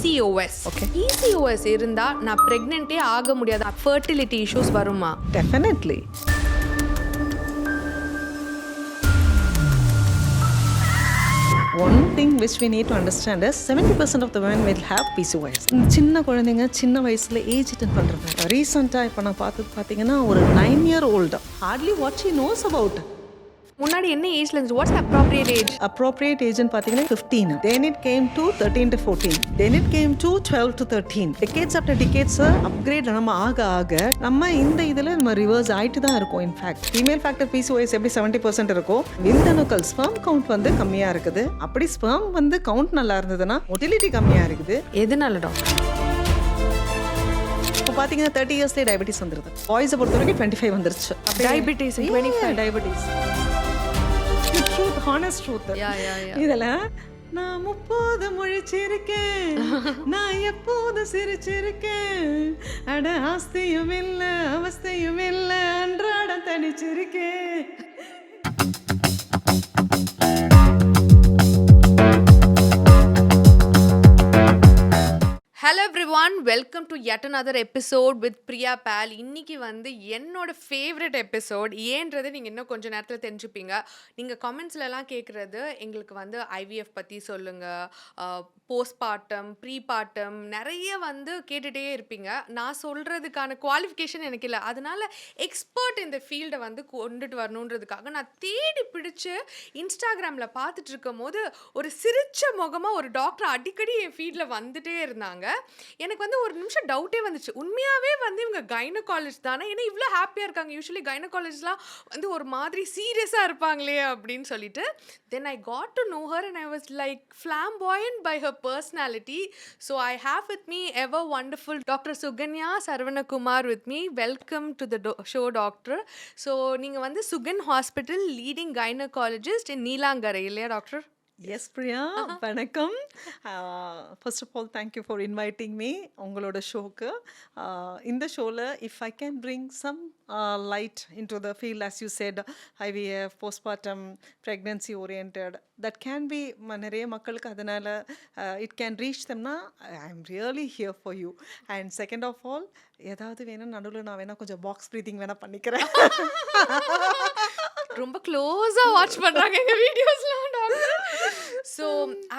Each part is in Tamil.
PCOS. Okay. PCOS இருந்தா நான் பிரெக்னென்ட்டே ஆக முடியாத ஃபர்டிலிட்டி இஷ்யூஸ் வருமா? Definitely. One thing which we need to understand is 70% of the women will have PCOS. சின்ன குழந்தைங்க சின்ன வயசுல ஏஜ் அட்டன் பண்றாங்க. ரீசெண்டாக இப்போ நான் பார்த்தீங்கன்னா ஒரு 9-year-old hardly what she knows about. முன்னாடி என்ன ஏஜ்ல இருந்துச்சு? What's appropriate age? Appropriate age பார்த்தீங்கன்னா 15. Then it came to 13 to 14. Then it came to 12 to 13. Decades after decades upgrade நம்ம ஆக நம்ம இந்த இதில் நம்ம ரிவர்ஸ் ஆகிட்டு தான் இருக்கும். இன்ஃபேக்ட் ஃபீமேல் ஃபேக்டர் PCOS எப்படி 70% இருக்கும், விந்தணுக்கள் ஸ்பெர்ம் கவுண்ட் வந்து கம்மியாக இருக்குது. அப்படி ஸ்பெர்ம் வந்து கவுண்ட் நல்லா இருந்ததுன்னா மொட்டிலிட்டி கம்மியாக இருக்குது. எதனால டாக்டர்? இப்போ பார்த்தீங்கன்னா 30 இயர்ஸ்லேயே டயபெட்டிஸ் வந்துருது. பாய்ஸை பொறுத்த வரைக்கும் 25 வந்துருச்சு. Diabetes diabetes truth, honest truth. இதுல நான் 30 முழிச்சிருக்கேன், நான் எப்போது சிரிச்சிருக்கேன், அட ஆஸ்தியும் இல்ல அவஸ்தையும் இல்ல அன்றாட தனிச்சிருக்கேன். Hello everyone, welcome to yet another episode with Priya Paul. இன்னைக்கு வந்து என்னோட ஃபேவரட் எபிசோட். ஏன்றது நீங்கள் இன்னும் கொஞ்சம் நேரத்தில் தெரிஞ்சுப்பீங்க. நீங்கள் கமெண்ட்ஸ்லலாம் கேட்குறது எங்களுக்கு வந்து IVF பற்றி சொல்லுங்கள், போஸ்ட்மார்ட்டம், ப்ரீபார்ட்டம் நிறைய வந்து கேட்டுகிட்டே இருப்பீங்க. நான் சொல்கிறதுக்கான குவாலிஃபிகேஷன் எனக்கு இல்லை. அதனால எக்ஸ்பர்ட் இந்த ஃபீல்டை வந்து கொண்டுட்டு வரணுன்றதுக்காக நான் தேடி பிடிச்சி இன்ஸ்டாகிராமில் பார்த்துட்டு இருக்கும் போது ஒரு சிரிச்ச முகமாக ஒரு டாக்டர் அடிக்கடி என் ஃபீல்டில் வந்துட்டே இருந்தாங்க. எனக்கு வந்து ஒரு நிமிஷம் டவுட்டே வந்துச்சு, உண்மையாவே வந்து இவங்க கைனகாலஜிஸ்ட் தானே? ஏன்னா இவ்வளோ ஹாப்பியாக இருக்காங்க. யூஸ்வலி கைனகாலஜிஸ்ட்லாம் வந்து ஒரு மாதிரி சீரியஸாக இருப்பாங்களே அப்படின்னு சொல்லிட்டு. Then I got to know her and I was like flamboyant by her personality. So I have with me ever wonderful Dr. Suganya Sarvanakumar with me. Welcome to the show, doctor. So நீங்க வந்து சுகன் ஹாஸ்பிட்டல் லீடிங் கைனகாலஜிஸ்ட் இன் நீலாங்கரை இல்லையா டாக்டர்? Yes, Priya. வணக்கம். First of all, thank you for inviting me உங்களோட ஷோக்கு. இந்த ஷோவில் if I can bring some light into the field, as you said, IVF, postpartum, pregnancy oriented, that can be நிறைய மக்களுக்கு அதனால் it can reach themனா I am really here for you. And second of all, ஏதாவது வேணும் நடுவில் நான் வேணால் கொஞ்சம் பாக்ஸ் ப்ரீத்திங் வேணால் பண்ணிக்கிறேன். ரொம்ப க்ளோஸாக வாட்ச் பண்ணுறாங்க எங்கள் வீடியோஸ்லாம் doctor. So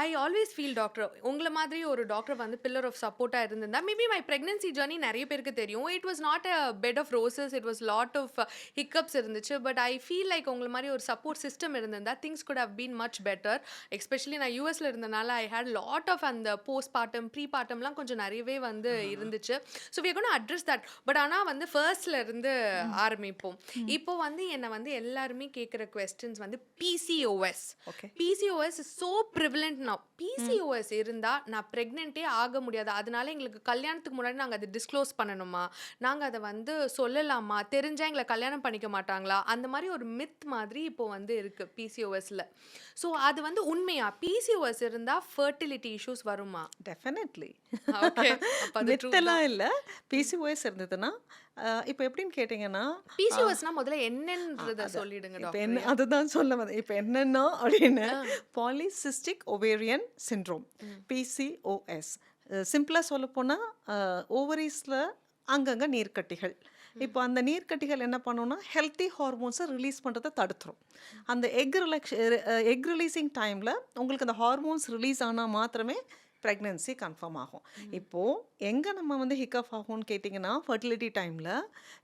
I always feel doctor உங்களை மாதிரி ஒரு டாக்டர் வந்து பில்லர் ஆஃப் சப்போர்ட்டாக இருந்திருந்தா மேபி மை ப்ரெக்னன்சி ஜர்னி நிறைய பேருக்கு தெரியும். It was not a bed of roses, it was lot of hiccups இருந்துச்சு. பட் ஐ ஃபீல் லைக் உங்களை மாதிரி ஒரு சப்போர்ட் சிஸ்டம் இருந்திருந்தா things could have been much better. Especially நான் யூஎஸில் இருந்தனால ஐ ஹேட் லாட் ஆஃப் அந்த போஸ்ட் பார்ட்டம் ப்ரீபார்ட்டம்லாம் கொஞ்சம் நிறையவே வந்து இருந்துச்சு. So we are gonna address that. But ஆனால் வந்து ஃபர்ஸ்ட்ல இருந்து ஆரம்பிப்போம். இப்போ வந்து என்னை வந்து எல்லாருமே கேட்குற கொஸ்டின்ஸ் வந்து PCOS. PCOS is so prevalent now. PCOS இருந்தால் நான் ப்ரெக்னென்ட்டே ஆக முடியாது, அதனால எங்களுக்கு கல்யாணத்துக்கு முன்னாடி நாங்கள் அதை டிஸ்க்ளோஸ் பண்ணணுமா, நாங்கள் அதை வந்து சொல்லலாமா, தெரிஞ்சால் எங்களை கல்யாணம் பண்ணிக்க மாட்டாங்களா, அந்த மாதிரி ஒரு மித் மாதிரி இப்போ வந்து இருக்குது PCOSல. ஸோ அது வந்து உண்மையா? PCOS இருந்தால் ஃபர்டிலிட்டி இஷ்யூஸ் வருமா? டெஃபினெட்லி. ஓகே, மித்தெல்லாம் இல்லை. PCOS இருந்ததுன்னா இப்போ எப்படின்னு கேட்டிங்கன்னா PCOSனா முதல்ல என்னன்றதை சொல்லிடுங்க டாக்டர். அதுதான் சொல்ல வந்தேன். இப்போ என்னென்னா அப்படின்னு பாலிசிஸ்டிக் ஓவேரியன் சிண்ட்ரோம், PCOS. சிம்பிளாக சொல்லப்போனால் ஓவரீஸில் அங்கங்கே நீர்க்கட்டிகள். இப்போ அந்த நீர்க்கட்டிகள் என்ன பண்ணோன்னா ஹெல்த்தி ஹார்மோன்ஸை ரிலீஸ் பண்ணுறதை தடுத்துரும். அந்த எக் ரிலீஸிங் டைமில் உங்களுக்கு அந்த ஹார்மோன்ஸ் ரிலீஸ் ஆனால் மாத்திரமே ப்ரெக்னென்சி கன்ஃபார்ம் ஆகும். இப்போது எங்கே நம்ம வந்து ஹிக்கப் ஆகும்னு கேட்டிங்கன்னா ஃபர்டிலிட்டி டைமில்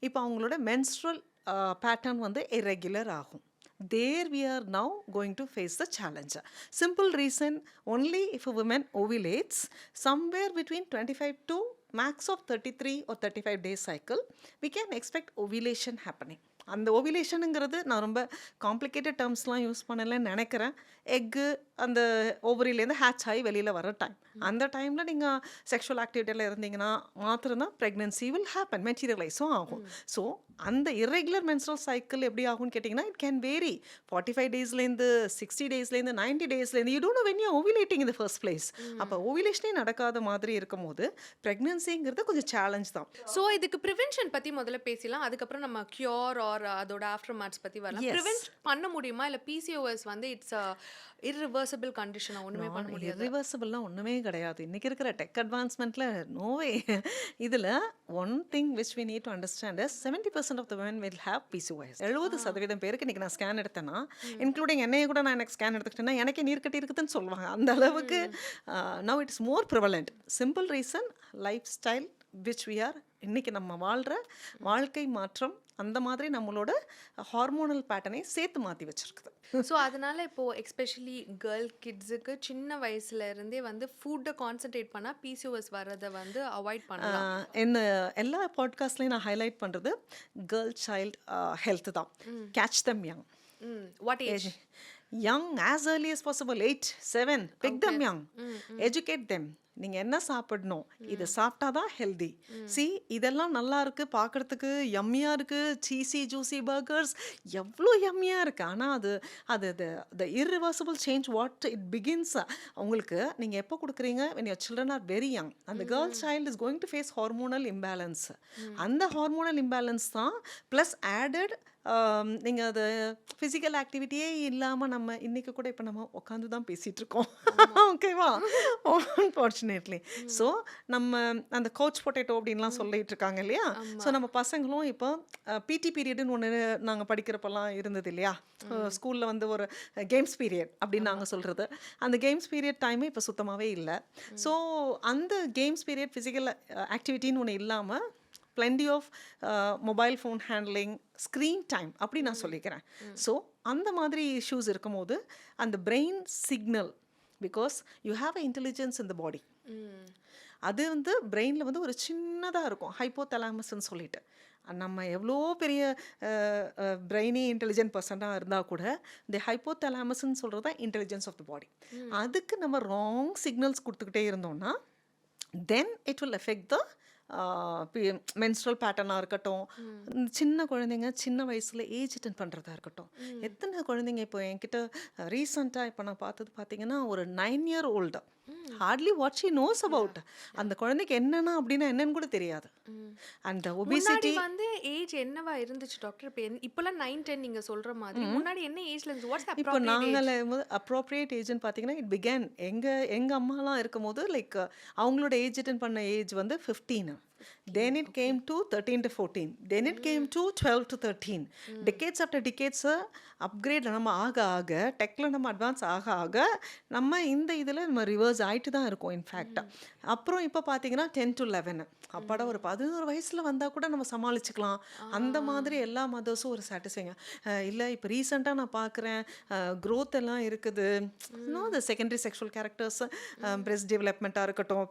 இப்போ அவங்களோட மென்ஸ்ட்ரல் பேட்டர்ன் வந்து இரெகுலர் ஆகும். There we are now going to face the challenge. Simple reason, only if a woman ovulates somewhere between 25 to max of 33 or 35 days cycle, we can expect ovulation happening. அந்த ஓவிலேஷனுங்கிறது நான் ரொம்ப காம்ப்ளிகேட்டட் டேர்ம்ஸ்லாம் யூஸ் பண்ணலன்னு நினைக்கிறேன். எக்கு அந்த ஓவரிலேருந்து ஹேட்ச் ஆகி வெளியில் வர டைம், அந்த டைமில் நீங்கள் செக்ஷுவல் ஆக்டிவிட்டியில் இருந்தீங்கன்னா மாத்திரம்தான் ப்ரெக்னென்சி வில் ஹேப்பன், மெட்டீரியலைஸும் ஆகும். ஸோ அந்த இர்ரெகுலர் மென்ஸ்ட்ரல் சைக்கிள் எப்படி ஆகும்னு கேட்டிங்கன்னா இட் கேன் வேரி 45 டேஸ்லேருந்து 60 டேஸ்லேருந்து 90 டேஸ்லேருந்து. You don't know when you ovulating in the first place. அப்போ ஓவிலேஷனே நடக்காத மாதிரி இருக்கும் போது ப்ரெக்னென்சிங்கிறது கொஞ்சம் சேலஞ்ச் தான். ஸோ இதுக்கு ப்ரிவென்ஷன் பற்றி முதல்ல பேசலாம், அதுக்கப்புறம் நம்ம கியூர் ஆர் அதோட ஆஃப்டர் மேட்ச் பற்றி வரலாம். ப்ரிவென்ட் பண்ண முடியுமா? இல்லை PCOS வந்து இர்ரிவர்சிபிள் கண்டிஷனா? ஒண்ணுமே பண்ண முடியாது. இர்ரிவர்சிபிள்லாம் ஒன்றுமே கிடையாது. இன்னைக்கு இருக்கிற டெக் அட்வான்ஸ்மெண்ட்டில் நோவே. இதில் one thing which we need to understand is 70% of the women will have PCOS. 70% பேருக்கு இன்னைக்கு நான் ஸ்கேன் எடுத்தேன்னா, இன்க்ளூடிங் என்னைய கூட நான் எனக்கு ஸ்கேன் எடுத்துக்கிட்டேன்னா எனக்கே நீர் கட்டி இருக்குதுன்னு சொல்லுவாங்க. அந்த அளவுக்கு now it's more prevalent. Simple reason lifestyle which we are. இன்னைக்கு நம்ம வாழ்கிற வாழ்க்கை மாற்றம் அந்த மாதிரி நம்மளோட ஹார்மோனல் பேட்டர்னை சேர்த்து மாற்றி வச்சிருக்குது. ஸோ அதனால இப்போ எஸ்பெஷலி கேர்ள் கிட்ஸுக்கு சின்ன வயசுல இருந்தே வந்து ஃபுட்டை கான்சென்ட்ரேட் பண்ணா பிசிஓஎஸ் வர்றதை வந்து அவாய்ட் பண்ணலாம். இந்த எல்லா பாட்காஸ்ட்லையும் நான் ஹைலைட் பண்ணுறது கேர்ள் சைல்டு ஹெல்த் தான். Catch them young. What age? young as early as possible, 8 7 pick them young. Educate them. நீங்கள் என்ன சாப்பிடணும், இது சாப்பிட்டா தான் ஹெல்தி. சி இதெல்லாம் நல்லா இருக்குது, பார்க்குறதுக்கு யம்மியாக இருக்குது. சீசி ஜூசி பர்கர்ஸ் எவ்வளோ யம்மியாக இருக்குது. ஆனால் அது the irreversible change what it begins. உங்களுக்கு நீங்கள் எப்போ கொடுக்குறீங்க when your children are very young. அந்த girl child is going to face hormonal imbalance. அந்த ஹார்மோனல் இம்பேலன்ஸ் தான் ப்ளஸ் ஆடட் நீங்கள் அது ஃபிசிக்கல் ஆக்டிவிட்டியே இல்லாமல் நம்ம இன்றைக்கி கூட இப்போ நம்ம உட்காந்து தான் பேசிகிட்டு இருக்கோம். ஓகேவா? அன்ஃபார்ச்சுனேட்லி. ஸோ நம்ம அந்த கோச் பொட்டேட்டோ அப்படின்லாம் சொல்லிட்டு இருக்காங்க இல்லையா? ஸோ நம்ம பசங்களும் இப்போ பிடி பீரியடுன்னு ஒன்று நாங்கள் படிக்கிறப்பெல்லாம் இருந்தது இல்லையா? ஸ்கூலில் வந்து ஒரு கேம்ஸ் பீரியட் அப்படின்னு நாங்கள் சொல்கிறது. அந்த கேம்ஸ் பீரியட் டைமே இப்போ சுத்தமாகவே இல்லை. ஸோ அந்த கேம்ஸ் பீரியட் ஃபிசிக்கல் ஆக்டிவிட்டின்னு ஒன்று இல்லாமல் plenty of mobile phone handling, screen time அப்படி நான் சொல்லிக்கிறேன். ஸோ அந்த மாதிரி இஷ்யூஸ் இருக்கும்போது அந்த brain signal, because you have a intelligence in the body, அது வந்து பிரெயினில் வந்து ஒரு சின்னதாக இருக்கும், ஹைப்போதலாமஸ்ன்னு சொல்லிட்டு. நம்ம எவ்வளோ பெரிய பிரெயினி இன்டெலிஜென்ட் பர்சனாக இருந்தால் கூட இந்த ஹைப்போதலாமஸ்ன்னு சொல்கிறது தான் இன்டெலிஜென்ஸ் ஆஃப் த பாடி. அதுக்கு நம்ம ராங் சிக்னல்ஸ் கொடுத்துக்கிட்டே இருந்தோம்னா then it will effect the menstrual பேட்டர்னாக இருக்கட்டும். சின்ன குழந்தைங்க சின்ன வயசில் ஏஜ் அட்டெண்ட் பண்ணுறதா இருக்கட்டும். எத்தனை குழந்தைங்க இப்போ என்கிட்ட ரீசெண்டாக இப்போ நான் பார்த்தது பார்த்தீங்கன்னா ஒரு 9 year old, hardly what she knows about. அந்த குழந்தைக்கு என்னன்னா அப்படின்னா என்னன்னு கூட தெரியாது. அந்த ஒபிசிட்டி வந்து ஏஜ் என்னவா இருந்துச்சு டாக்டர்? இப்போலாம் 9-10 நீங்க சொல்ற மாதிரி முன்னாடி என்ன ஏஜ்ல இருந்து? வாட்ஸ் தி இப்போ நாங்கள் அப்ரோப்ரியேட் ஏஜ்னு பார்த்தீங்கன்னா இட் பிகேன் எங்கள் அம்மாலாம் இருக்கும்போது லைக் அவங்களோட ஏஜ் அட்டெண்ட் பண்ண ஏஜ் வந்து 15. Then it came to 13 to 14. Then it came to 12 to 13. Decades after decades upgrade நம்ம ஆக டெக்கில் நம்ம அட்வான்ஸ் ஆக நம்ம இந்த இதில் நம்ம ரிவர்ஸ் ஆகிட்டு தான் இருக்கோம் இன்ஃபேக்ட். அப்புறம் இப்போ பார்த்தீங்கன்னா 10 to 11. அப்பாடா ஒரு 11 வயசில் வந்தால் கூட நம்ம சமாளிச்சுக்கலாம். அந்த மாதிரி எல்லா மதர்ஸும் ஒரு சாட்டிஸ்ஃபைங்க இல்லை. இப்போ ரீசெண்டாக நான் பார்க்குறேன் க்ரோத் எல்லாம் இருக்குது. இன்னும் அந்த செகண்டரி செக்ஷுவல் கேரக்டர்ஸ், பிரெஸ்ட் டெவலப்மெண்ட்டாக இருக்கட்டும்,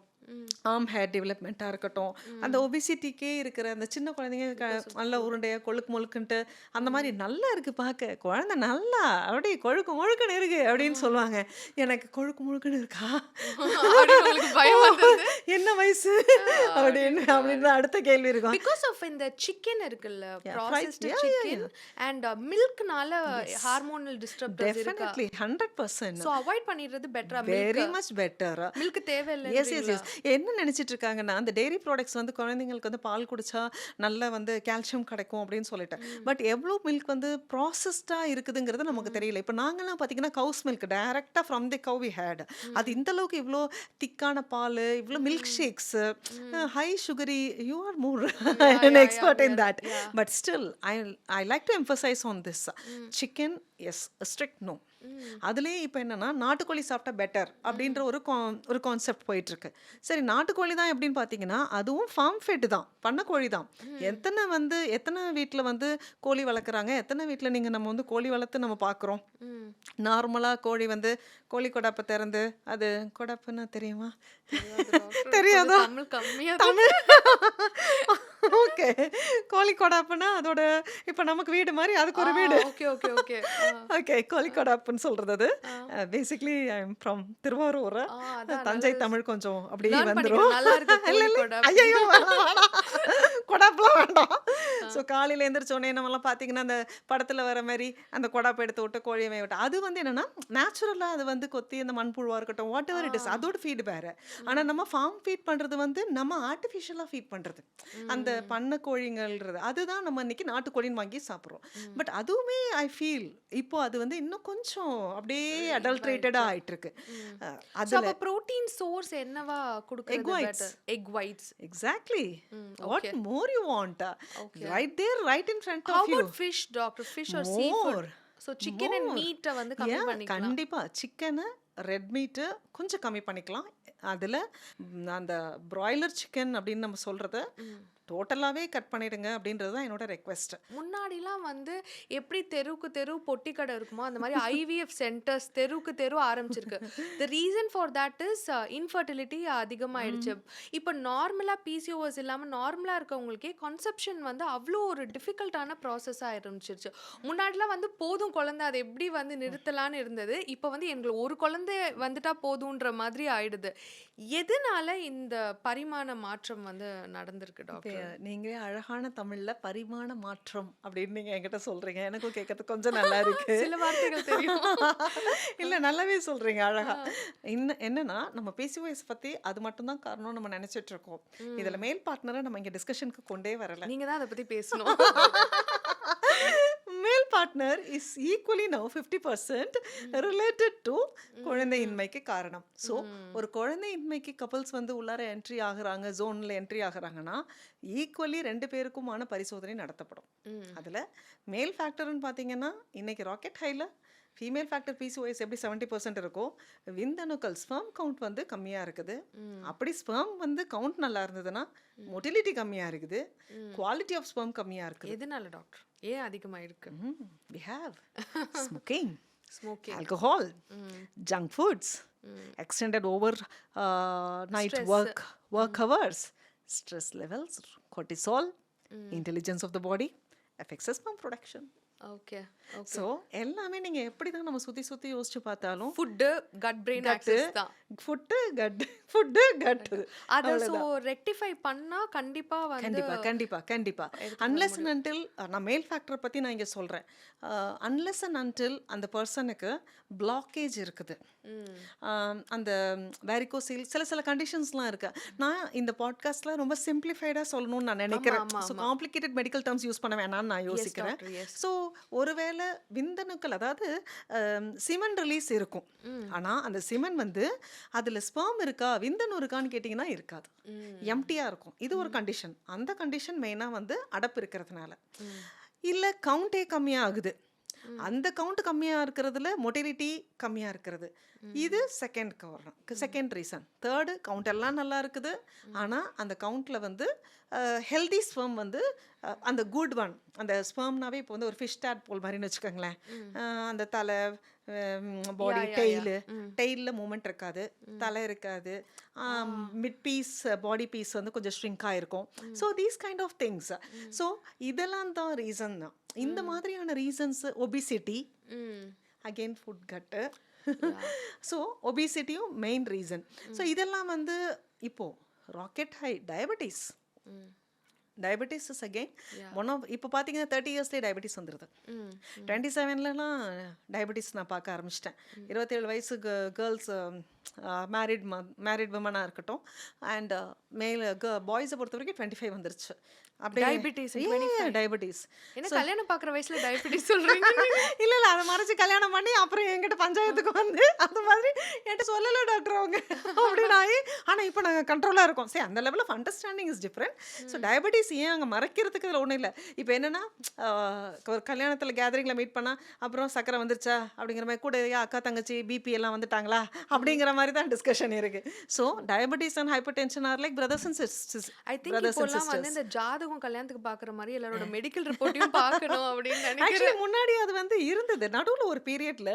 ஆர்ம் ஹேர் டெவலப்மெண்ட்டாக இருக்கட்டும், அந்த ஒபிசிட்டிக்கே இருக்கிற அந்த சின்ன குழந்தைங்க நல்லா உருண்டையாக கொழுக்கு முழுக்குன்ட்டு அந்த மாதிரி நல்லா இருக்குது பார்க்க. குழந்தை நல்லா அப்படியே கொழுக்கு முழுக்குன்னு இருக்கு அப்படின்னு சொல்லுவாங்க. எனக்கு கொழுக்கு முழுக்குன்னு இருக்கா, என்ன வயசு அப்படின்னு அடுத்த கேள்வி இருக்கும். பிகாஸ் ஆஃப் இந்த சிக்கன் இருக்குல்ல, ப்ராசஸ்டு சிக்கன் அண்ட் மில்க்னால ஹார்மோனல் டிஸ்டர்பன்ஸ் இருக்கு. டெஃபினெட்லி 100%. சோ அவாய்ட் பண்ணிறது பெட்டரா? Very much better. மில்க் தேவையில்லை. Yes yes yes. என்ன நினச்சிட்டு இருக்காங்கன்னா அந்த டெய்ரி ப்ராடக்ட்ஸ் வந்து குழந்தைங்களுக்கு வந்து பால் குடிச்சா நல்லா வந்து கால்சியம் கிடைக்கும் அப்படின்னு சொல்லிட்டு. பட் எவ்வளோ மில்க் வந்து ப்ராசஸ்டாக இருக்குதுங்கிறது நமக்கு தெரியல. இப்போ நாங்கள்லாம் பார்த்தீங்கன்னா கவுஸ் மில்க் டைரெக்டாக from the cow we had. அது இந்த அளவுக்கு இவ்வளோ திக்கான பால், இவ்வளோ milkshakes, high sugary. You are more an expert in that. But still I like to emphasize on this. Chicken, yes, a strict no. அதுலேயே இப்போ என்னென்னா நாட்டுக்கோழி சாப்பிட்டா பெட்டர் அப்படின்ற ஒரு கான்செப்ட் போயிட்டுருக்கு. சரி, நாட்டுக்கோழி தான் எப்படின்னு பார்த்தீங்கன்னா அதுவும் ஃபார்ம் ஃபெட் தான், பண்ணக்கோழி தான். எத்தனை வீட்டில் வந்து கோழி வளர்க்குறாங்க, எத்தனை வீட்டில் நீங்கள் நம்ம வந்து கோழி வளர்த்து நம்ம பார்க்குறோம். நார்மலாக கோழி வந்து கோழி கொடாப்பை திறந்து, அது கொடாப்புன்னா தெரியுமா? தெரியாதா? தமிழ் ஓகே. கோழி கொடாப்புன்னா அதோட இப்போ நமக்கு வீடு மாதிரி அதுக்கு ஒரு வீடு. ஓகே, கோழி கொடாப்புன்னு சொல்கிறது அது. Basically I am from Thiruvarur. Thanjai Tamil கொஞ்சம் அப்படியே வந்துடும். இல்லை ஐயோ கொடாப்புலாம் வேண்டாம். ஸோ காலையில் எழுந்திரிச்சோடனே நம்மலாம் பார்த்தீங்கன்னா அந்த படத்தில் வர மாதிரி அந்த கொடாப்பை எடுத்து விட்டு கோழியை மேய விட்டு அது வந்து என்னன்னா நேச்சுரலாக அது வந்து கொத்தி அந்த மண்புழுவாக இருக்கட்டும் வாட் எவர் இட் இஸ் அதோட ஃபீடு வேறு. ஆனால் நம்ம ஃபார்ம் ஃபீட் பண்ணுறது வந்து நம்ம ஆர்டிஃபிஷியலாக ஃபீட் பண்ணுறது அந்த பண்ணை கோழிங்கள்ன்றது அதுதான் நம்ம இன்னைக்கு நாட்டுக்கோழின்னு வாங்கி சாப்பிட்றோம். பட் அதுவுமே ஐ ஃபீல் இப்போ அது வந்து இன்னும் கொஞ்சம் அப்படியே அடல்ட்ரேட்டடாக ஆயிட்டு இருக்கு. ஸோ அதில் அப்போ ப்ரோட்டீன் சோர்ஸ் என்னவா எக் கொடுக்கறது whites better? Egg whites. Exactly what okay. More you want Okay. Right there right in front How of you. about fish, doctor? Fish or seafood? More so chicken and more மீட்டை வந்து கம்மி ஏன் பண்ணிக்கலாம். கண்டிப்பாக சிக்கனு ரெட் மீட்டு கொஞ்சம் கம்மி பண்ணிக்கலாம். அதில் அந்த பிராய்லர் சிக்கன் அப்படின்னு நம்ம சொல்கிறத டோட்டலாகவே கட் பண்ணிடுங்க அப்படின்றது தான் என்னோட ரெக்வெஸ்ட். முன்னாடிலாம் வந்து எப்படி தெருவுக்கு தெரு பொட்டி கடை இருக்குமோ அந்த மாதிரி ஐவிஎஃப் சென்டர்ஸ் தெருவுக்கு தெரு ஆரம்பிச்சிருக்கு. The reason for that is infertility அதிகமாயிடுச்சு. இப்போ நார்மலாக பிசிஓஎஸ் இல்லாமல் நார்மலாக இருக்கவங்களுக்கே கன்செப்ஷன் வந்து அவ்வளோ ஒரு டிஃபிகல்ட்டான ப்ராசஸாக ஆரம்பிச்சிருச்சு. முன்னாடிலாம் வந்து போதும் குழந்தை அதை எப்படி வந்து நிறுத்தலான்னு இருந்தது. இப்போ வந்து எங்களுக்கு ஒரு குழந்தை வந்துட்டா போதுன்ற மாதிரி ஆயிடுது. எதனால இந்த பரிமாண மாற்றம் வந்து நடந்திருக்கு டாக்டர்? நீங்களே அழகான தமிழ்ல பரிமாண மாற்றம் அப்படின்னு நீங்க என்கிட்ட சொல்றீங்க. எனக்கும் கேட்கறது கொஞ்சம் நல்லா இருக்கு. சில வார்த்தைகள் தெரியும். இல்ல நல்லாவே சொல்றீங்க அழகா. என்னன்னா நம்ம பிசிஓஎஸ் பத்தி அது மட்டும் தான் காரணம் நம்ம நினைச்சிட்டு இருக்கோம். இதுல மேல் பார்ட்னரை நம்ம இங்க டிஸ்கஷனுக்கு கொண்டே வரல. நீங்க தான் அதை பத்தி பேசணும். Male partner is equally now 50% related to குழந்தையின்மைக்கு காரணம். ஸோ ஒரு குழந்தையின்மைக்கு கப்பல்ஸ் வந்து உள்ளார என்ட்ரி ஆகுறாங்க, ஜோனில் என்ட்ரி ஆகுறாங்கன்னா ஈக்குவலி 2 பேருக்குமான பரிசோதனை நடத்தப்படும். அதில் மேல் ஃபேக்டர்னு பார்த்தீங்கன்னா இன்னைக்கு ராக்கெட் ஹைல ஃபீமேல் ஃபேக்டர் பிசிஓஎஸ் எப்படி 70% இருக்கோ விந்தணுக்கள் ஸ்பெர்ம் கவுண்ட் வந்து கம்மியாக இருக்குது. அப்படி ஸ்பெர்ம் வந்து கவுண்ட் நல்லா இருந்ததுன்னா மொட்டிலிட்டி கம்மியாக இருக்குது, குவாலிட்டி ஆஃப் ஸ்பெர்ம் கம்மியாக இருக்குது. எதனால டாக்டர் ஏன் அதிகமாயிருக்கு? We have smoking, smoking, alcohol, junk foods, extended over night Stress. work hours, stress levels, cortisol, intelligence of the body, affects sperm production. Okay okay. So எல்லாமே நீங்கள் எப்படி தான் நம்ம சுற்றி யோசிச்சு பார்த்தாலும் ஃபுட்டு கட் பிரெயின் கட்டு ஆக்சஸ் தான். ஃபுட்டு கட்டு அதை ஸோ ரெக்டிஃபை பண்ணா கண்டிப்பா வந்து கண்டிப்பா அன்லெஸ் அண்ட் அன்டில் நான் மேல் ஃபேக்டரை பற்றி நான் இங்கே சொல்கிறேன். அன்லெஸ் அண்ட் அன்டில் அந்த பர்சனுக்கு பிளாக்கேஜ் இருக்குது, அந்த வேரிகோசீல் சில கண்டிஷன்ஸ்லாம் இருக்கு. நான் இந்த பாட்காஸ்ட்டில் ரொம்ப சிம்பிளிஃபைடாக சொல்லணும்னு நான் நினைக்கிறேன். So complicated medical terms use பண்ண வேணாம்னு நான் யோசிக்கிறேன். ஸோ ஒருவேளை விந்தணுக்கள் அதாவது சிமன் ரிலீஸ் இருக்கும், ஆனால் அந்த சிமன் வந்து அதில் ஸ்பெர்ம் இருக்கா விந்தணு இருக்கான்னு கேட்டிங்கன்னா இருக்காது, எம்டியாக இருக்கும். இது ஒரு கண்டிஷன். அந்த கண்டிஷன் மெயினாக வந்து அடப்பு இருக்கிறதுனால. இல்லை கவுண்டே கம்மியாக ஆகுது, அந்த கவுண்ட் கம்மியாக இருக்கிறதுல மொட்டிலிட்டி கம்மியாக இருக்கிறது. இது செகண்ட் ரீசன். தேர்டு கவுண்ட் எல்லாம் நல்லா இருக்குது, ஆனால் அந்த கவுண்டில் வந்து ஹெல்தி ஸ்பெர்ம் வந்து அந்த குட் ஒன், அந்த ஸ்பெர்ம்னாவே இப்போ வந்து ஒரு ஃபிஷ் டேட் போல் மாதிரின்னு வச்சுக்கோங்களேன். அந்த தலை பாடி டெய்லில் மூமெண்ட் இருக்காது, தலை இருக்காது, மிட் பீஸ் பாடி பீஸ் வந்து கொஞ்சம் ஷ்ரிங்காக இருக்கும். So these kind of things. So இதெல்லாம் தான் ரீசன் தான். இந்த மாதிரியான ரீசன்ஸ் ஒபிசிட்டி, அகெயின் ஃபுட் கட்டு, ஸோ ஒபிசிட்டியும் மெயின் ரீசன். ஸோ இதெல்லாம் வந்து இப்போது rocket high diabetes is again one of. இப்போ பார்த்தீங்கன்னா 30 இயர்ஸ்லேயே டயபெட்டிஸ் வந்துடுது. 27லலாம் டயபெட்டிஸ் நான் பார்க்க ஆரம்பிச்சிட்டேன். 27 வயசு கேர்ள்ஸ் மேரிட் விமனாக இருக்கட்டும் அண்ட் பாய்ஸை பொறுத்த வரைக்கும் 25 வந்துருச்சு. அப்படியே டயபெட்டிஸ் என்ன கல்யாணம் பார்க்குற வயசுல டயபெட்டிஸ் சொல்றீங்க? இல்லை அதை மறைச்சு கல்யாணம் பண்ணி அப்புறம் என்கிட்ட பஞ்சாயத்துக்கு வந்து அந்த மாதிரி என்கிட்ட சொல்லலை டாக்டர் அவங்க அப்படின்னு ஆகி. ஆனால் இப்போ நாங்கள் கண்ட்ரோலாக இருக்கோம். சரி, அந்த level of understanding is different. So diabetes ஏன் அங்கே மறைக்கிறதுக்கு இதில் ஒன்றும் இல்லை. இப்போ என்னென்னா ஒரு கல்யாணத்தில் கேதரிங்கில் மீட் பண்ணால் அப்புறம் சக்கரை வந்துருச்சா அப்படிங்கிற மாதிரி, கூட அக்கா தங்கச்சி பிபி எல்லாம் வந்துட்டாங்களா அப்படிங்கிற மாதிரி தான் டிஸ்கஷன் இருக்குது. So diabetes and hypertension are like brothers and sisters. I think இப்போலாம் வந்து இந்த ஜாதகம் கல்யாணத்துக்கு பார்க்குற மாதிரி எல்லாரோட மெடிக்கல் ரிப்போர்ட்டையும் பார்க்கணும் அப்படின்னு நினைக்கிறேன். ஆக்சுவலி முன்னாடி அது வந்து இருந்தது. நடுவில் ஒரு பீரியட்ல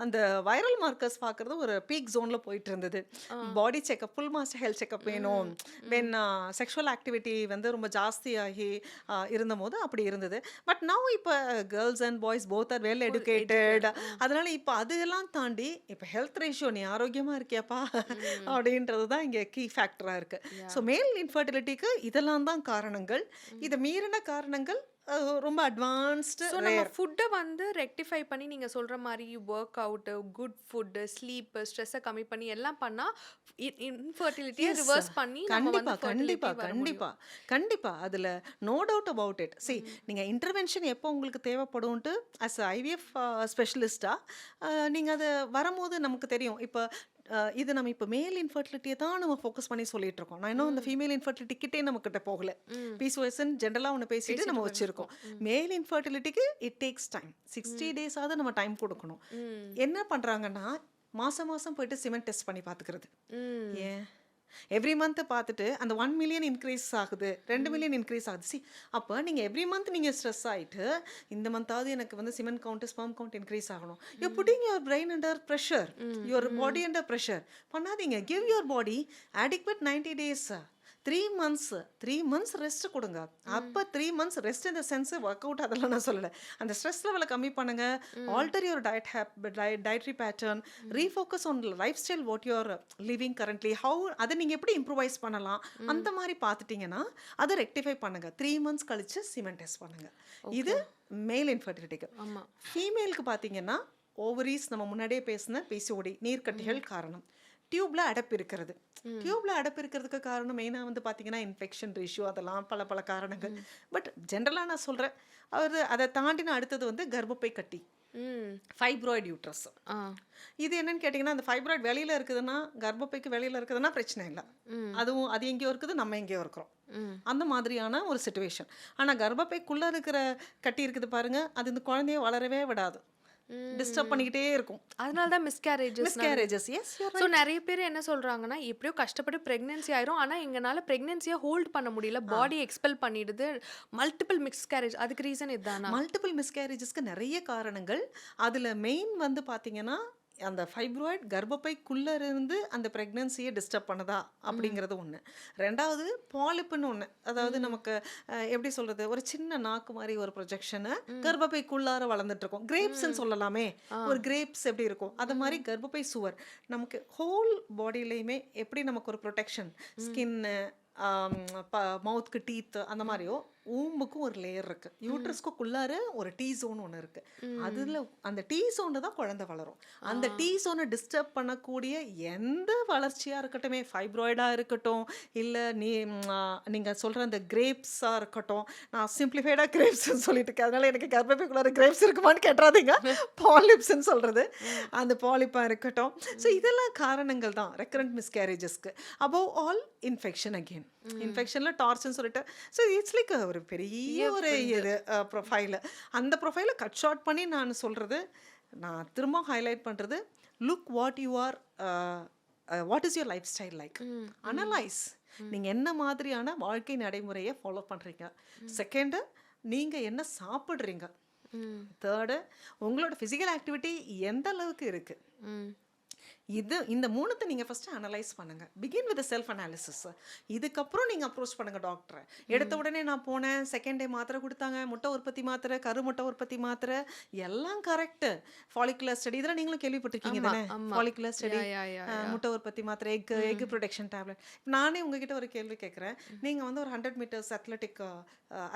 அந்த வைரல் மார்க்கர்ஸ் பார்க்குறது ஒரு பீக் ஜோனில் போயிட்டு இருந்தது. Body checkup, full master health checkup வேணும், வென் செக்ஷுவல் ஆக்டிவிட்டி வந்து ரொம்ப ஜாஸ்தியாகி இருந்தபோது அப்படி இருந்தது. பட் நவ் இப்போ girls and boys both are well educated. அதனால இப்போ அதெல்லாம் தாண்டி இப்போ ஹெல்த் ரேஷியோ, நீ ஆரோக்கியமாக ஆரோக்கியமாக இருக்கியாப்பா அப்படின்றது தான் இங்கே கீ ஃபேக்டராக இருக்குது. ஸோ மேல் இன்ஃபர்டிலிட்டிக்கு இதெல்லாம் தான் காரணங்கள். இதை மீறின காரணங்கள் ரொம்ப அட்வான்ஸ்டு ஸோ நம்ம ஃபுட்டை வந்து ரெக்டிஃபை பண்ணி நீங்கள் சொல்கிற மாதிரி work out, good food, sleep, ஸ்ட்ரெஸ்ஸை கம்மி பண்ணி எல்லாம் பண்ணால் இன்ஃபர்டிலிட்டியை ரிவர்ஸ் பண்ணி நம்ம கண்டிப்பா வந்து கண்டிப்பா fertility வர முடியும். கண்டிப்பா கண்டிப்பா அதுல no doubt about it. See நீங்க இன்டர்வென்ஷன் எப்போ உங்களுக்கு தேவைப்படும்ட்டு அஸ் ஐவிஎஃப் ஸ்பெஷலிஸ்டா நீங்க அது வரும்போது நமக்கு தெரியும். இப்போ இது நம்ம இப்போ மேல் இன்ஃபர்டிலிட்டியை தான் நம்ம ஃபோக்கஸ் பண்ணி சொல்லிட்டு இருக்கோம். நான் இன்னும் அந்த ஃபீமேல் இன்ஃபர்டிலிட்டி கிட்டே நம்ம கிட்ட போகல. பிசிஓஎஸ்ன்னு ஜென்ரலாக ஒன்று பேசிட்டு நம்ம வச்சிருக்கோம். மேல் இன்ஃபர்டிலிட்டிக்கு இட் டேக்ஸ் டைம். 60 டேஸாவது நம்ம டைம் கொடுக்கணும். என்ன பண்ணுறாங்கன்னா மாதம் மாதம் போயிட்டு சிமெண்ட் டெஸ்ட் பண்ணி பார்த்துக்கிறது. ஏன் எவ்ரி மந்த் பார்த்துட்டு அந்த 1 மில்லியன் இன்க்ரீஸ் ஆகுது, 2 மில்லியன் இன்க்ரீஸ் ஆகுது. சி அப்போ நீங்கள் எவ்ரி மந்த் நீங்கள் ஸ்ட்ரெஸ் ஆகிட்டு இந்த மந்தாவது எனக்கு வந்து semen count sperm count increase ஆகணும். You putting your brain under pressure, your body under pressure பண்ணாதீங்க. Give your body adequate 90 days 3 months rest கொடுங்க. அப்போ 3 months ரெஸ்ட் இந்த சென்ஸ் ஒர்க் அவுட் அதெல்லாம் நான் சொல்லலை. அந்த ஸ்ட்ரெஸ் லெவலை கம்மி பண்ணுங்க. Alter your dietary pattern, refocus on life style what you're living currently, how அதை நீங்கள் எப்படி இம்ப்ரூவைஸ் பண்ணலாம் அந்த மாதிரி பார்த்துட்டிங்கன்னா அதை ரெக்டிஃபை பண்ணுங்க. 3 months கழிச்சு சிமெண்ட் டெஸ்ட் பண்ணுங்க. இது மேல் இன்ஃபர்டிலிட்டிக்கு. ஃபீமேலுக்கு பார்த்தீங்கன்னா ஓவரீஸ் நம்ம முன்னாடியே பேசின பிசிஓடி நீர்க்கட்டிகள் காரணம். டியூப்ல அடைப்பு இருக்கிறது. டியூப்ல அடைப்பு இருக்கிறதுக்கு காரணம் மெயினாக வந்து பார்த்தீங்கன்னா இன்ஃபெக்ஷன் ரேஷியோ, அதெல்லாம் பல பல காரணங்கள். பட் ஜென்ரலாக நான் சொல்கிறேன், அதை தாண்டின அடுத்தது வந்து கர்ப்பப்பை கட்டி, ஃபைப்ராய்டு யூட்ரஸ். இது என்னன்னு கேட்டிங்கன்னா, அந்த ஃபைப்ராய்டு வெளியில் இருக்குதுன்னா, கர்ப்பப்பைக்கு வெளியில் இருக்குதுன்னா பிரச்சனை இல்லை. அதுவும் அது எங்கேயோ இருக்குது, நம்ம எங்கேயோ இருக்கிறோம். அந்த மாதிரியான ஒரு சுச்சுவேஷன். ஆனால் கர்ப்பப்பைக்குள்ளே இருக்கிற கட்டி இருக்குது பாருங்க, அது இந்த குழந்தைய வளரவே விடாது, டிஸ்டர்ப் பண்ணிக்கிட்டே இருக்கும். அதனால தான் மிஸ்கேரேஜஸ். எஸ் ஸோ நிறைய பேர் என்ன சொல்றாங்கன்னா, எப்படியோ கஷ்டப்பட்டு பிரெக்னன்சி ஆயிரும், ஆனா எங்களால பிரெக்னன்சியை ஹோல்ட் பண்ண முடியல, பாடி எக்ஸ்பெல் பண்ணிடுது, மல்டிபிள் மிஸ்கேரேஜ். அதுக்கு ரீசன் இதுதானா? மல்டிபிள் மிஸ்கேரேஜஸ்க்கு நிறைய காரணங்கள். அதில் மெயின் வந்து பார்த்தீங்கன்னா அந்த ஃபைப்ராய்டு கர்ப்பப்பைக்குள்ளே இருந்து அந்த ப்ரெக்னன்சியை டிஸ்டர்ப் பண்ணுதா அப்படிங்கிறது ஒன்று. ரெண்டாவது பாலிப்புன்னு ஒன்று, அதாவது நமக்கு எப்படி சொல்கிறது, ஒரு சின்ன நாக்கு மாதிரி ஒரு ப்ரொஜெக்ஷனு கர்ப்பப்பைக்குள்ளார வளர்ந்துட்டு இருக்கும். கிரேப்ஸ்ன்னு சொல்லலாமே, ஒரு கிரேப்ஸ் எப்படி இருக்கும் அது மாதிரி கர்ப்பப்பை சுவர். நமக்கு ஹோல் பாடியிலையுமே எப்படி நமக்கு ஒரு ப்ரொடெக்ஷன், ஸ்கின்னு, மவுத்துக்கு டீத்து, அந்த மாதிரியோ ஊம்புக்கும் ஒரு லேயர் இருக்குது. யூட்ரஸ்க்குள்ளார ஒரு டீ ஜோன் ஒன்று இருக்குது. அதில் அந்த டீ ஜோனு தான் குழந்தை வளரும். அந்த டீ ஜோனை டிஸ்டர்ப் பண்ணக்கூடிய எந்த வளர்ச்சியாக இருக்கட்டும், ஃபைப்ராய்டாக இருக்கட்டும், இல்லை நீங்கள் சொல்கிற அந்த கிரேப்ஸாக இருக்கட்டும், நான் சிம்பிளிஃபைடாக கிரேப்ஸ்ன்னு சொல்லிட்டு இருக்கேன், அதனால் எனக்கு கர்ப்பப்பைக்குள்ளார கிரேப்ஸ் இருக்குமான்னு கேட்டாதீங்க, பாலிப்ஸ்ன்னு சொல்கிறது, அந்த பாலிப்பாக இருக்கட்டும். ஸோ இதெல்லாம் காரணங்கள் தான் ரெக்கரண்ட் மிஸ்கேரேஜஸ்க்கு. அபவ் ஆல் இன்ஃபெக்ஷன், அகெயின் இன்ஃபெக்ஷனில் டார்ச்னு சொல்லிட்டு. ஸோ இட்ஸ் லைக் ஒரு பெரிய ஒரு இது ப்ரொஃபைலு. அந்த ப்ரொஃபைலை கட் ஷார்ட் பண்ணி நான் சொல்கிறது, நான் திரும்ப ஹைலைட் பண்ணுறது, look what you R, what is your life style like, analyse. நீங்கள் என்ன மாதிரியான வாழ்க்கை நடைமுறையை ஃபாலோ பண்ணுறீங்க. செகண்டு, நீங்கள் என்ன சாப்பிட்றீங்க. தேர்டு, உங்களோட ஃபிசிக்கல் ஆக்டிவிட்டி எந்த அளவுக்கு இருக்குது. இந்த மூணுத்தை நீங்கள் ஃபஸ்ட்டு அனலைஸ் பண்ணுங்கள். Begin with self analysis. இதுக்கப்புறம் நீங்கள் அப்ரோச் பண்ணுங்கள் டாக்டரை. எடுத்த உடனே நான் போனேன், செகண்ட் டே மாத்திரை கொடுத்தாங்க, முட்டை உற்பத்தி மாத்திரை, கருமுட்டை உற்பத்தி மாத்திரை, எல்லாம் கரெக்டு. ஃபாலிகுலர் ஸ்டடி இதெல்லாம் நீங்களும் கேள்விப்பட்டிருக்கீங்க தானே? ஃபாலிகுலர் ஸ்டடி, முட்டை உற்பத்தி மாத்திரை, எக் ப்ரொடெக்ஷன் டேப்லெட். நானே உங்ககிட்ட ஒரு கேள்வி கேட்குறேன். நீங்கள் வந்து ஒரு 100 மீட்டர்ஸ்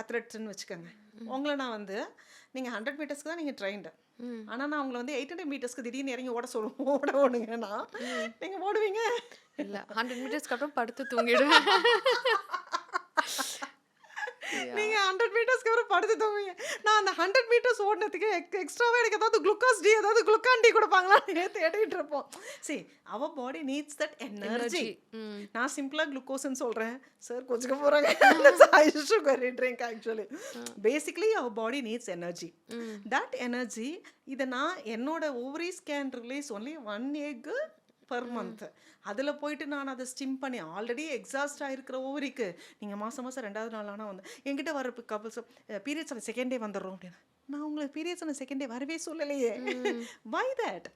அத்லெட்ஸ்ன்னு வச்சுக்கோங்க. உங்களை நான் வந்து நீங்கள் 100 மீட்டர்ஸ்க்கு தான் நீங்கள் ட்ரெயின்டு, ஆனால் நான் உங்களை வந்து 800 மீட்டர்ஸ்க்கு திடீர்னு இறங்கி ஓட ஓடுங்கன்னா நீங்கள் ஓடுவீங்க இல்லை? 100 மீட்டர்ஸ்க்கு அப்புறம் படுத்து தூங்கிடுவேன். நீங்கள் 100 மீட்டர்ஸ்க்கு அப்புறம் படுத்து தூங்குவீங்க. நான் அந்த 100 மீட்டர்ஸ் ஓடினதுக்கு எக்ஸ்ட்ராவாக எனக்கு ஏதாவது குளுக்கான் டீ கொடுப்பாங்களான்னு தேடிட்டு இருப்போம். சரி, our body needs that energy. நான் சிம்பிளாக குளுக்கோஸ்ன்னு சொல்கிறேன், சார் கொஞ்சம் போகிறாங்க. Sugar drink actually basically our body needs energy. That energy இதை நான் என்னோட ovaries can release only 1 egg per month. அதில் போயிட்டு நான் அதை ஸ்டிம் பண்ணி ஆல்ரெடி எக்ஸாஸ்ட் ஆகிருக்கிற ஓவரிக்கு நீங்கள் மாதம் 2வது நாள் ஆனால் வந்து என்கிட்ட வர கப்பல்ஸ் பீரியட்ஸ் அந்த செகண்ட் டே வந்துடுறோம் அப்படின்னு. நான் உங்களுக்கு பீரியட்ஸ் அந்த செகண்ட் டே வரவே சொல்லலையே. Why that?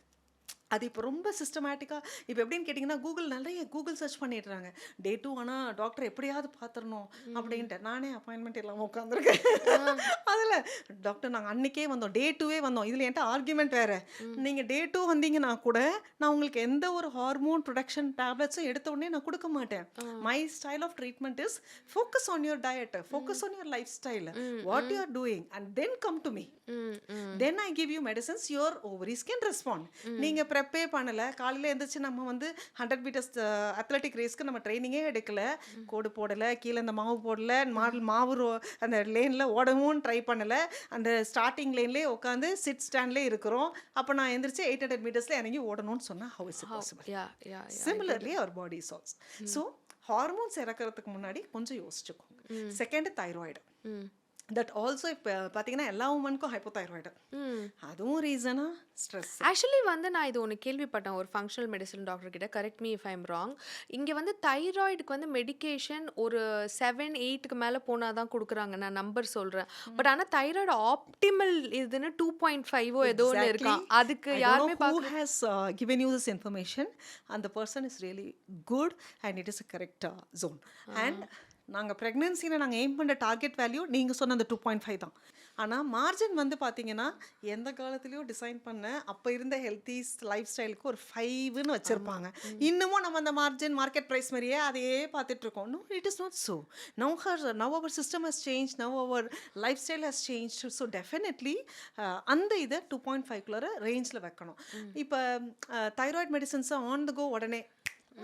அது இப்போ ரொம்ப சிஸ்டமேட்டிக்காக இப்போ எப்படின்னு கேட்டிங்கன்னா நிறைய கூகுள் சர்ச் பண்ணிடுறாங்க. டே 2 ஆனால் டாக்டர் எப்படியாவது பார்த்துடணும் அப்படின்ட்டு. நானே அப்பாயின்மெண்ட் இல்லாமல் உட்காந்துருக்கேன். அதில் டாக்டர் நாங்கள் அன்றைக்கே வந்தோம், டே 2வே வந்தோம். இதில் என்கிட்ட ஆர்குமெண்ட் வேறு. நீங்கள் டே 2 வந்தீங்கன்னா கூட நான் உங்களுக்கு எந்த ஒரு ஹார்மோன் ப்ரொடக்ஷன் டேப்லெட்ஸும் எடுத்த உடனே நான் கொடுக்க மாட்டேன். My style of treatment is focus on your diet, focus on your life style, what you are doing and then come to me. Then I give you medicines your ovaries can respond. நீங்கள் ப்ரெப்பே பண்ணலை, காலையில் எழுந்திரிச்சு நம்ம வந்து 100 மீட்டர்ஸ் அத்லெட்டிக் ரேஸ்க்கு நம்ம ட்ரைனிங்கே எடுக்கலை, கோடு போடலை, கீழே அந்த மாவு போடலை, அந்த லேனில் ஓடவும் ட்ரை பண்ணலை, அந்த ஸ்டார்டிங் லேன்லேயே உட்காந்து சிட் ஸ்டாண்ட்லேயே இருக்கிறோம். அப்போ நான் எழுந்திரிச்சு 800 மீட்டர்ஸில் இறங்கி ஓடணும்னு சொன்னால் how is it possible? Similarly our body is also. So hormones இறக்கிறதுக்கு முன்னாடி கொஞ்சம் யோசிச்சுக்கோங்க. Second thyroid. தட் ஆல்சோ இப்போ பார்த்தீங்கன்னா எல்லா உமனுக்கும் ஹைப்போதைராய்டு. அதுவும் ரீசனா ஸ்ட்ரெஸ். ஆக்சுவலி வந்து நான் இது ஒன்று கேள்விப்பட்டேன் ஒரு ஃபங்க்ஷனல் மெடிசன் டாக்டர் கிட்ட, correct me if I am wrong. இங்கே வந்து தைராய்டுக்கு வந்து மெடிகேஷன் ஒரு 7-8க்கு மேலே போனால் தான் கொடுக்குறாங்க, நான் நம்பர் சொல்கிறேன். பட் ஆனால் தைராய்டு ஆப்டிமல் இதுன்னு 2.5 ஏதோ ஒன்று இருக்கான். அதுக்கு யாருமே who has given you this information and the person is really good and it is a correct zone. And நாங்கள் ப்ரெக்னென்சியில் நாங்கள் எய்ம் பண்ணுற டார்கெட் வேல்யூ நீங்கள் சொன்ன அந்த 2.5 தான். ஆனால் மார்ஜின் வந்து பார்த்தீங்கன்னா எந்த காலத்துலேயும் டிசைன் பண்ண அப்போ இருந்த ஹெல்த்தி லைஃப் ஸ்டைலுக்கு ஒரு 5ன்னு வச்சுருப்பாங்க. இன்னமும் நம்ம அந்த மார்க்கெட் ப்ரைஸ் மாதிரியே அதையே பார்த்துட்ருக்கோம். No, it is not so. Now our system has change, now our lifestyle has change. So definitely அந்த இதை 2.5 ரேஞ்சில் வைக்கணும். இப்போ தைராய்டு மெடிசன்ஸை ஆன் த கோ உடனே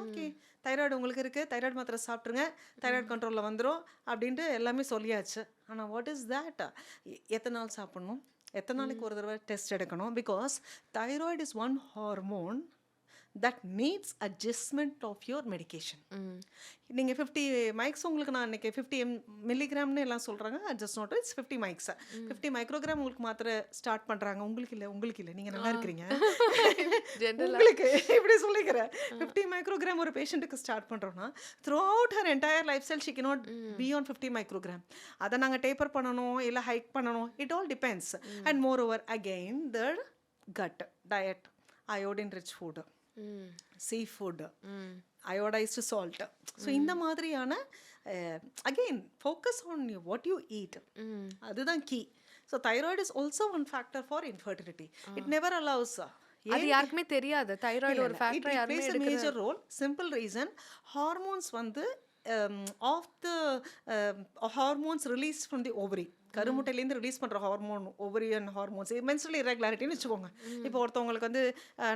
ஓகே தைராய்டு உங்களுக்கு இருக்குது, தைராய்டு மாத்திரை சாப்பிட்ருங்க, தைராய்டு கண்ட்ரோலில் வந்துடும் அப்படின்ட்டு எல்லாமே சொல்லியாச்சு. ஆனால் வாட் இஸ் தேட்? எத்தனை நாள் சாப்பிட்ணும், எத்தனை நாளைக்கு ஒரு தடவை டெஸ்ட் எடுக்கணும்? Because thyroid is one hormone that needs adjustment of your medication. நீங்கள் 50 மைக்ஸ் உங்களுக்கு நான் இன்றைக்கி 50 மில்லிகிராம்னு எல்லாம் சொல்கிறாங்க. Just not it's 50 mikes, 50 microgram உங்களுக்கு மாத்திரை ஸ்டார்ட் பண்ணுறாங்க. உங்களுக்கு இல்லை நீங்கள் நல்லா இருக்கிறீங்க, உங்களுக்கு இப்படி சொல்லிக்கிறேன். 50 மைக்ரோகிராம் ஒரு பேஷண்ட்டுக்கு ஸ்டார்ட் பண்ணுறோன்னா throughout her entire life style she cannot be on 50 microgram. அதை நாங்கள் டேப்பர் பண்ணணும் இல்லை ஹைக் பண்ணணும், it all depends. And moreover again the gut diet, iodine rich food, sea food, iodised salt. So இந்த மாதிரியான again focus on what you eat, அதுதான் key. So thyroid is also one factor for infertility. It never allows. அது யாருக்குமே தெரியாது தைராய்டு ஒரு factor. It plays a major role. Simple reason, hormones வந்து of the hormones release from the ovary, கருமுட்டையிலேருந்து ரிலீஸ் பண்ணுற ஹார்மோன், ஓவரியன் ஹார்மோன்ஸ், மென்ஸ்ட்ரல் இரெகுலாரிட்டின்னு வச்சுக்கோங்க. இப்போ ஒருத்தவங்களுக்கு வந்து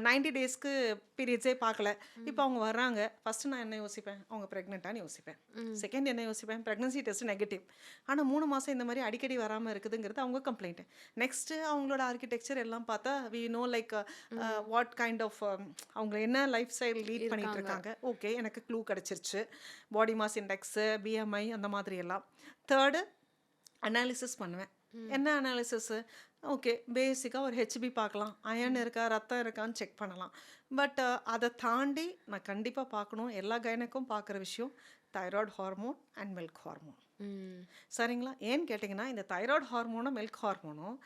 90 டேஸ்க்கு பீரியட்ஸே பார்க்கல, இப்போ அவங்க வர்றாங்க. ஃபஸ்ட்டு நான் என்ன யோசிப்பேன், அவங்க ப்ரெக்னெண்ட்டான்னு யோசிப்பேன். செகண்ட் என்ன யோசிப்பேன், ப்ரெக்னன்சி டெஸ்ட் நெகட்டிவ், ஆனால் 3 மாதம் இந்த மாதிரி அடிக்கடி வராமல் இருக்குதுங்கிறது அவங்க கம்ப்ளைண்ட்டு. நெக்ஸ்ட்டு அவங்களோட ஆர்கிடெக்சர் எல்லாம் பார்த்தா we know like what kind of அவங்க என்ன லைஃப் ஸ்டைல் லீட் பண்ணிட்டு இருக்காங்க. ஓகே, எனக்கு க்ளூ கிடச்சிருச்சு, பாடி மாஸ் இண்டெக்ஸு, பிஎம்ஐ, அந்த மாதிரி எல்லாம். தேர்டு அனாலிசிஸ் பண்ணுவேன். என்ன அனாலிசிஸு? ஓகே, பேசிக்காக ஒரு ஹெச்பி பார்க்கலாம், அயன் இருக்கா, ரத்தம் இருக்கான்னு செக் பண்ணலாம். பட் அதை தாண்டி நான் கண்டிப்பாக பார்க்கணும், எல்லா கைனக்கும் பார்க்குற விஷயம் thyroid hormone and milk hormone. சரிங்களா? ஏன்னு கேட்டிங்கன்னா இந்த தைராய்டு ஹார்மோனும் மில்க் ஹார்மோனும்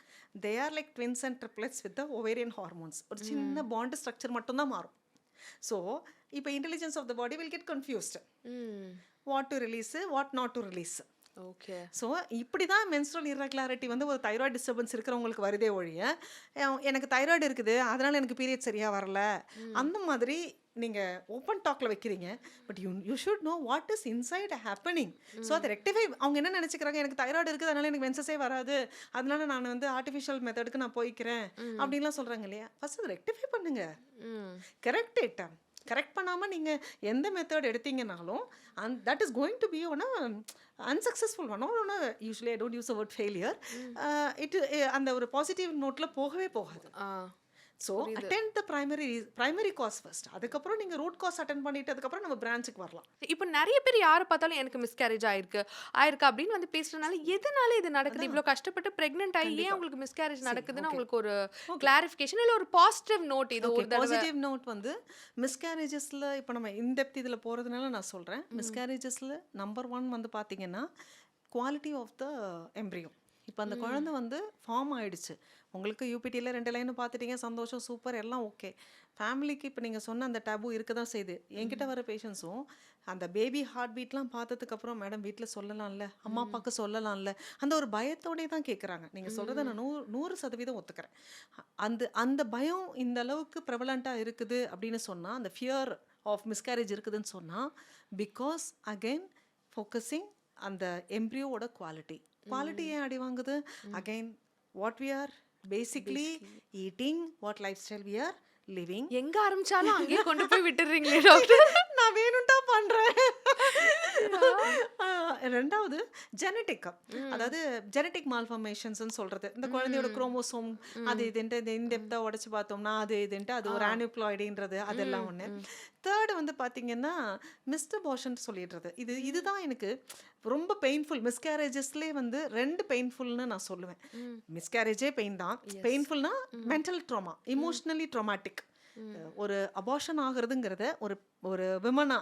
they are like twins and triplets with the ovarian hormones. ஒரு சின்ன பாண்டு ஸ்ட்ரக்சர் மட்டும்தான் மாறும். ஸோ இப்போ intelligence of the body will get confused, what to release, what not to release. Okay. So இப்படி தான் மென்ஸ்ட்ரல் இர்ரெகுலாரிட்டி வந்து ஒரு தைராய்டு டிஸ்டர்பன்ஸ் இருக்கிறவங்களுக்கு வருதே ஒழிய எனக்கு தைராய்டு இருக்குது அதனால் எனக்கு பீரியட் சரியாக வரல அந்த மாதிரி நீங்கள் ஓப்பன் டாக்கில் வைக்கிறீங்க. But you should know what is inside happening. So அதை ரெக்டிஃபை, அவங்க என்ன நினச்சிக்கிறாங்க, எனக்கு தைராய்டு இருக்குது அதனால் எனக்கு மென்சஸே வராது, அதனால நான் வந்து ஆர்டிஃபிஷியல் மெத்தடுக்கு நான் போய்க்கிறேன் அப்படின்லாம் சொல்கிறாங்க இல்லையா? ஃபர்ஸ்ட் அதை ரெக்டிஃபை பண்ணுங்க, கரெக்ட் இட். கரெக்ட் பண்ணாமல் நீங்கள் எந்த மெத்தட் எடுத்தீங்கனாலும் that is going to be one unsuccessful one. ஒன்று usually I don't use a word failure. அந்த ஒரு பாசிட்டிவ் நோட்டில் போகவே போகாது. So attend the primary cause first, அதுக்கப்புறம் நீங்கள் ரூட் காஸ் அட்டென்ட் பண்ணிட்டு அதுக்கப்புறம் நம்ம பிரான்ச்சுக்கு வரலாம். இப்போ நிறைய பேர் யாரை பார்த்தாலும் எனக்கு மிஸ்கேரேஜ் ஆயிருக்கு அப்படின்னு வந்து பேசுறதுனால எதனால இது நடக்குது, இவ்வளோ கஷ்டப்பட்டு ப்ரெக்னென்ட் ஆகி ஏன் உங்களுக்கு மிஸ்கேரேஜ் நடக்குதுன்னு அவங்களுக்கு ஒரு கிளாரிஃபிகேஷன் இல்லை ஒரு பாசிட்டிவ் நோட். இது ஒரு பாசிட்டிவ் நோட் வந்து மிஸ்கேரேஜஸில் இப்போ நம்ம இன்டெப்த் இதில் போகிறதுனால நான் சொல்கிறேன். மிஸ்கேரேஜஸில் நம்பர் 1 வந்து பார்த்தீங்கன்னா குவாலிட்டி ஆஃப் த எம்ப்ரியோ. இப்போ அந்த குழந்தை வந்து ஃபார்ம் ஆயிடுச்சு. உங்களுக்கு யூபிடியில் 2 லைன் பார்த்துட்டீங்க, சந்தோஷம், சூப்பர், எல்லாம் ஓகே. ஃபேமிலிக்கு இப்போ நீங்கள் சொன்ன அந்த டேபு இருக்க தான் செய்யுது. என்கிட்ட வர பேஷண்ட்ஸும் அந்த பேபி ஹார்ட் பீட்லாம் பார்த்ததுக்கப்புறம், மேடம் வீட்டில் சொல்லலாம்ல, அம்மா அப்பாவுக்கு சொல்லலாம்ல, அந்த ஒரு பயத்தோடே தான் கேட்குறாங்க. நீங்கள் சொல்கிறத நான் 100% ஒத்துக்கிறேன். அந்த அந்த பயம் இந்த அளவுக்கு ப்ரெவலண்ட்டாக இருக்குது அப்படின்னு சொன்னால், அந்த ஃபியர் ஆஃப் மிஸ்கேரேஜ் இருக்குதுன்னு சொன்னால், பிகாஸ் அகைன் ஃபோக்கஸிங் அந்த எம்ப்ரியோவோட குவாலிட்டி ஏன் அடி வாங்குது? Again what we are basically eating, what lifestyle we are living. எங்க ஆரம்பிச்சாலும் அங்கேயே கொண்டு போய் விட்டுறீங்களே டாக்டர். நான் வேணும்ட்டா பண்றேன். ரெண்டாவது ஜெனட்டிக், அதாவது ஜெனட்டிக் மால்ஃபர்மேஷன்ஸ்னு சொல்றது. இந்த குழந்தையோட குரோமோசோம் அது இதுன்ட்டு இந்த இன்டெப்தா உடைச்சு பார்த்தோம்னா அது இதுன்ட்டு அது ஒரு ஆனிப்ளாய்டுன்றது அதெல்லாம் ஒன்று. தேர்டு வந்து பார்த்தீங்கன்னா மிஸ்டர் பாஷன் சொல்லிடுறது. இதுதான் எனக்கு ரொம்ப பெயின்ஃபுல். மிஸ்கேரேஜஸ்லேயே வந்து 2 பெயின்ஃபுல்னு நான் சொல்லுவேன். மிஸ்கேரேஜே பெயின் தான். பெயின்ஃபுல்னா மென்டல் ட்ராமா, இமோஷ்னலி ட்ராமாட்டிக். ஒரு அபார்ஷன் ஆகுறதுங்கிறத ஒரு ஒரு விமனா,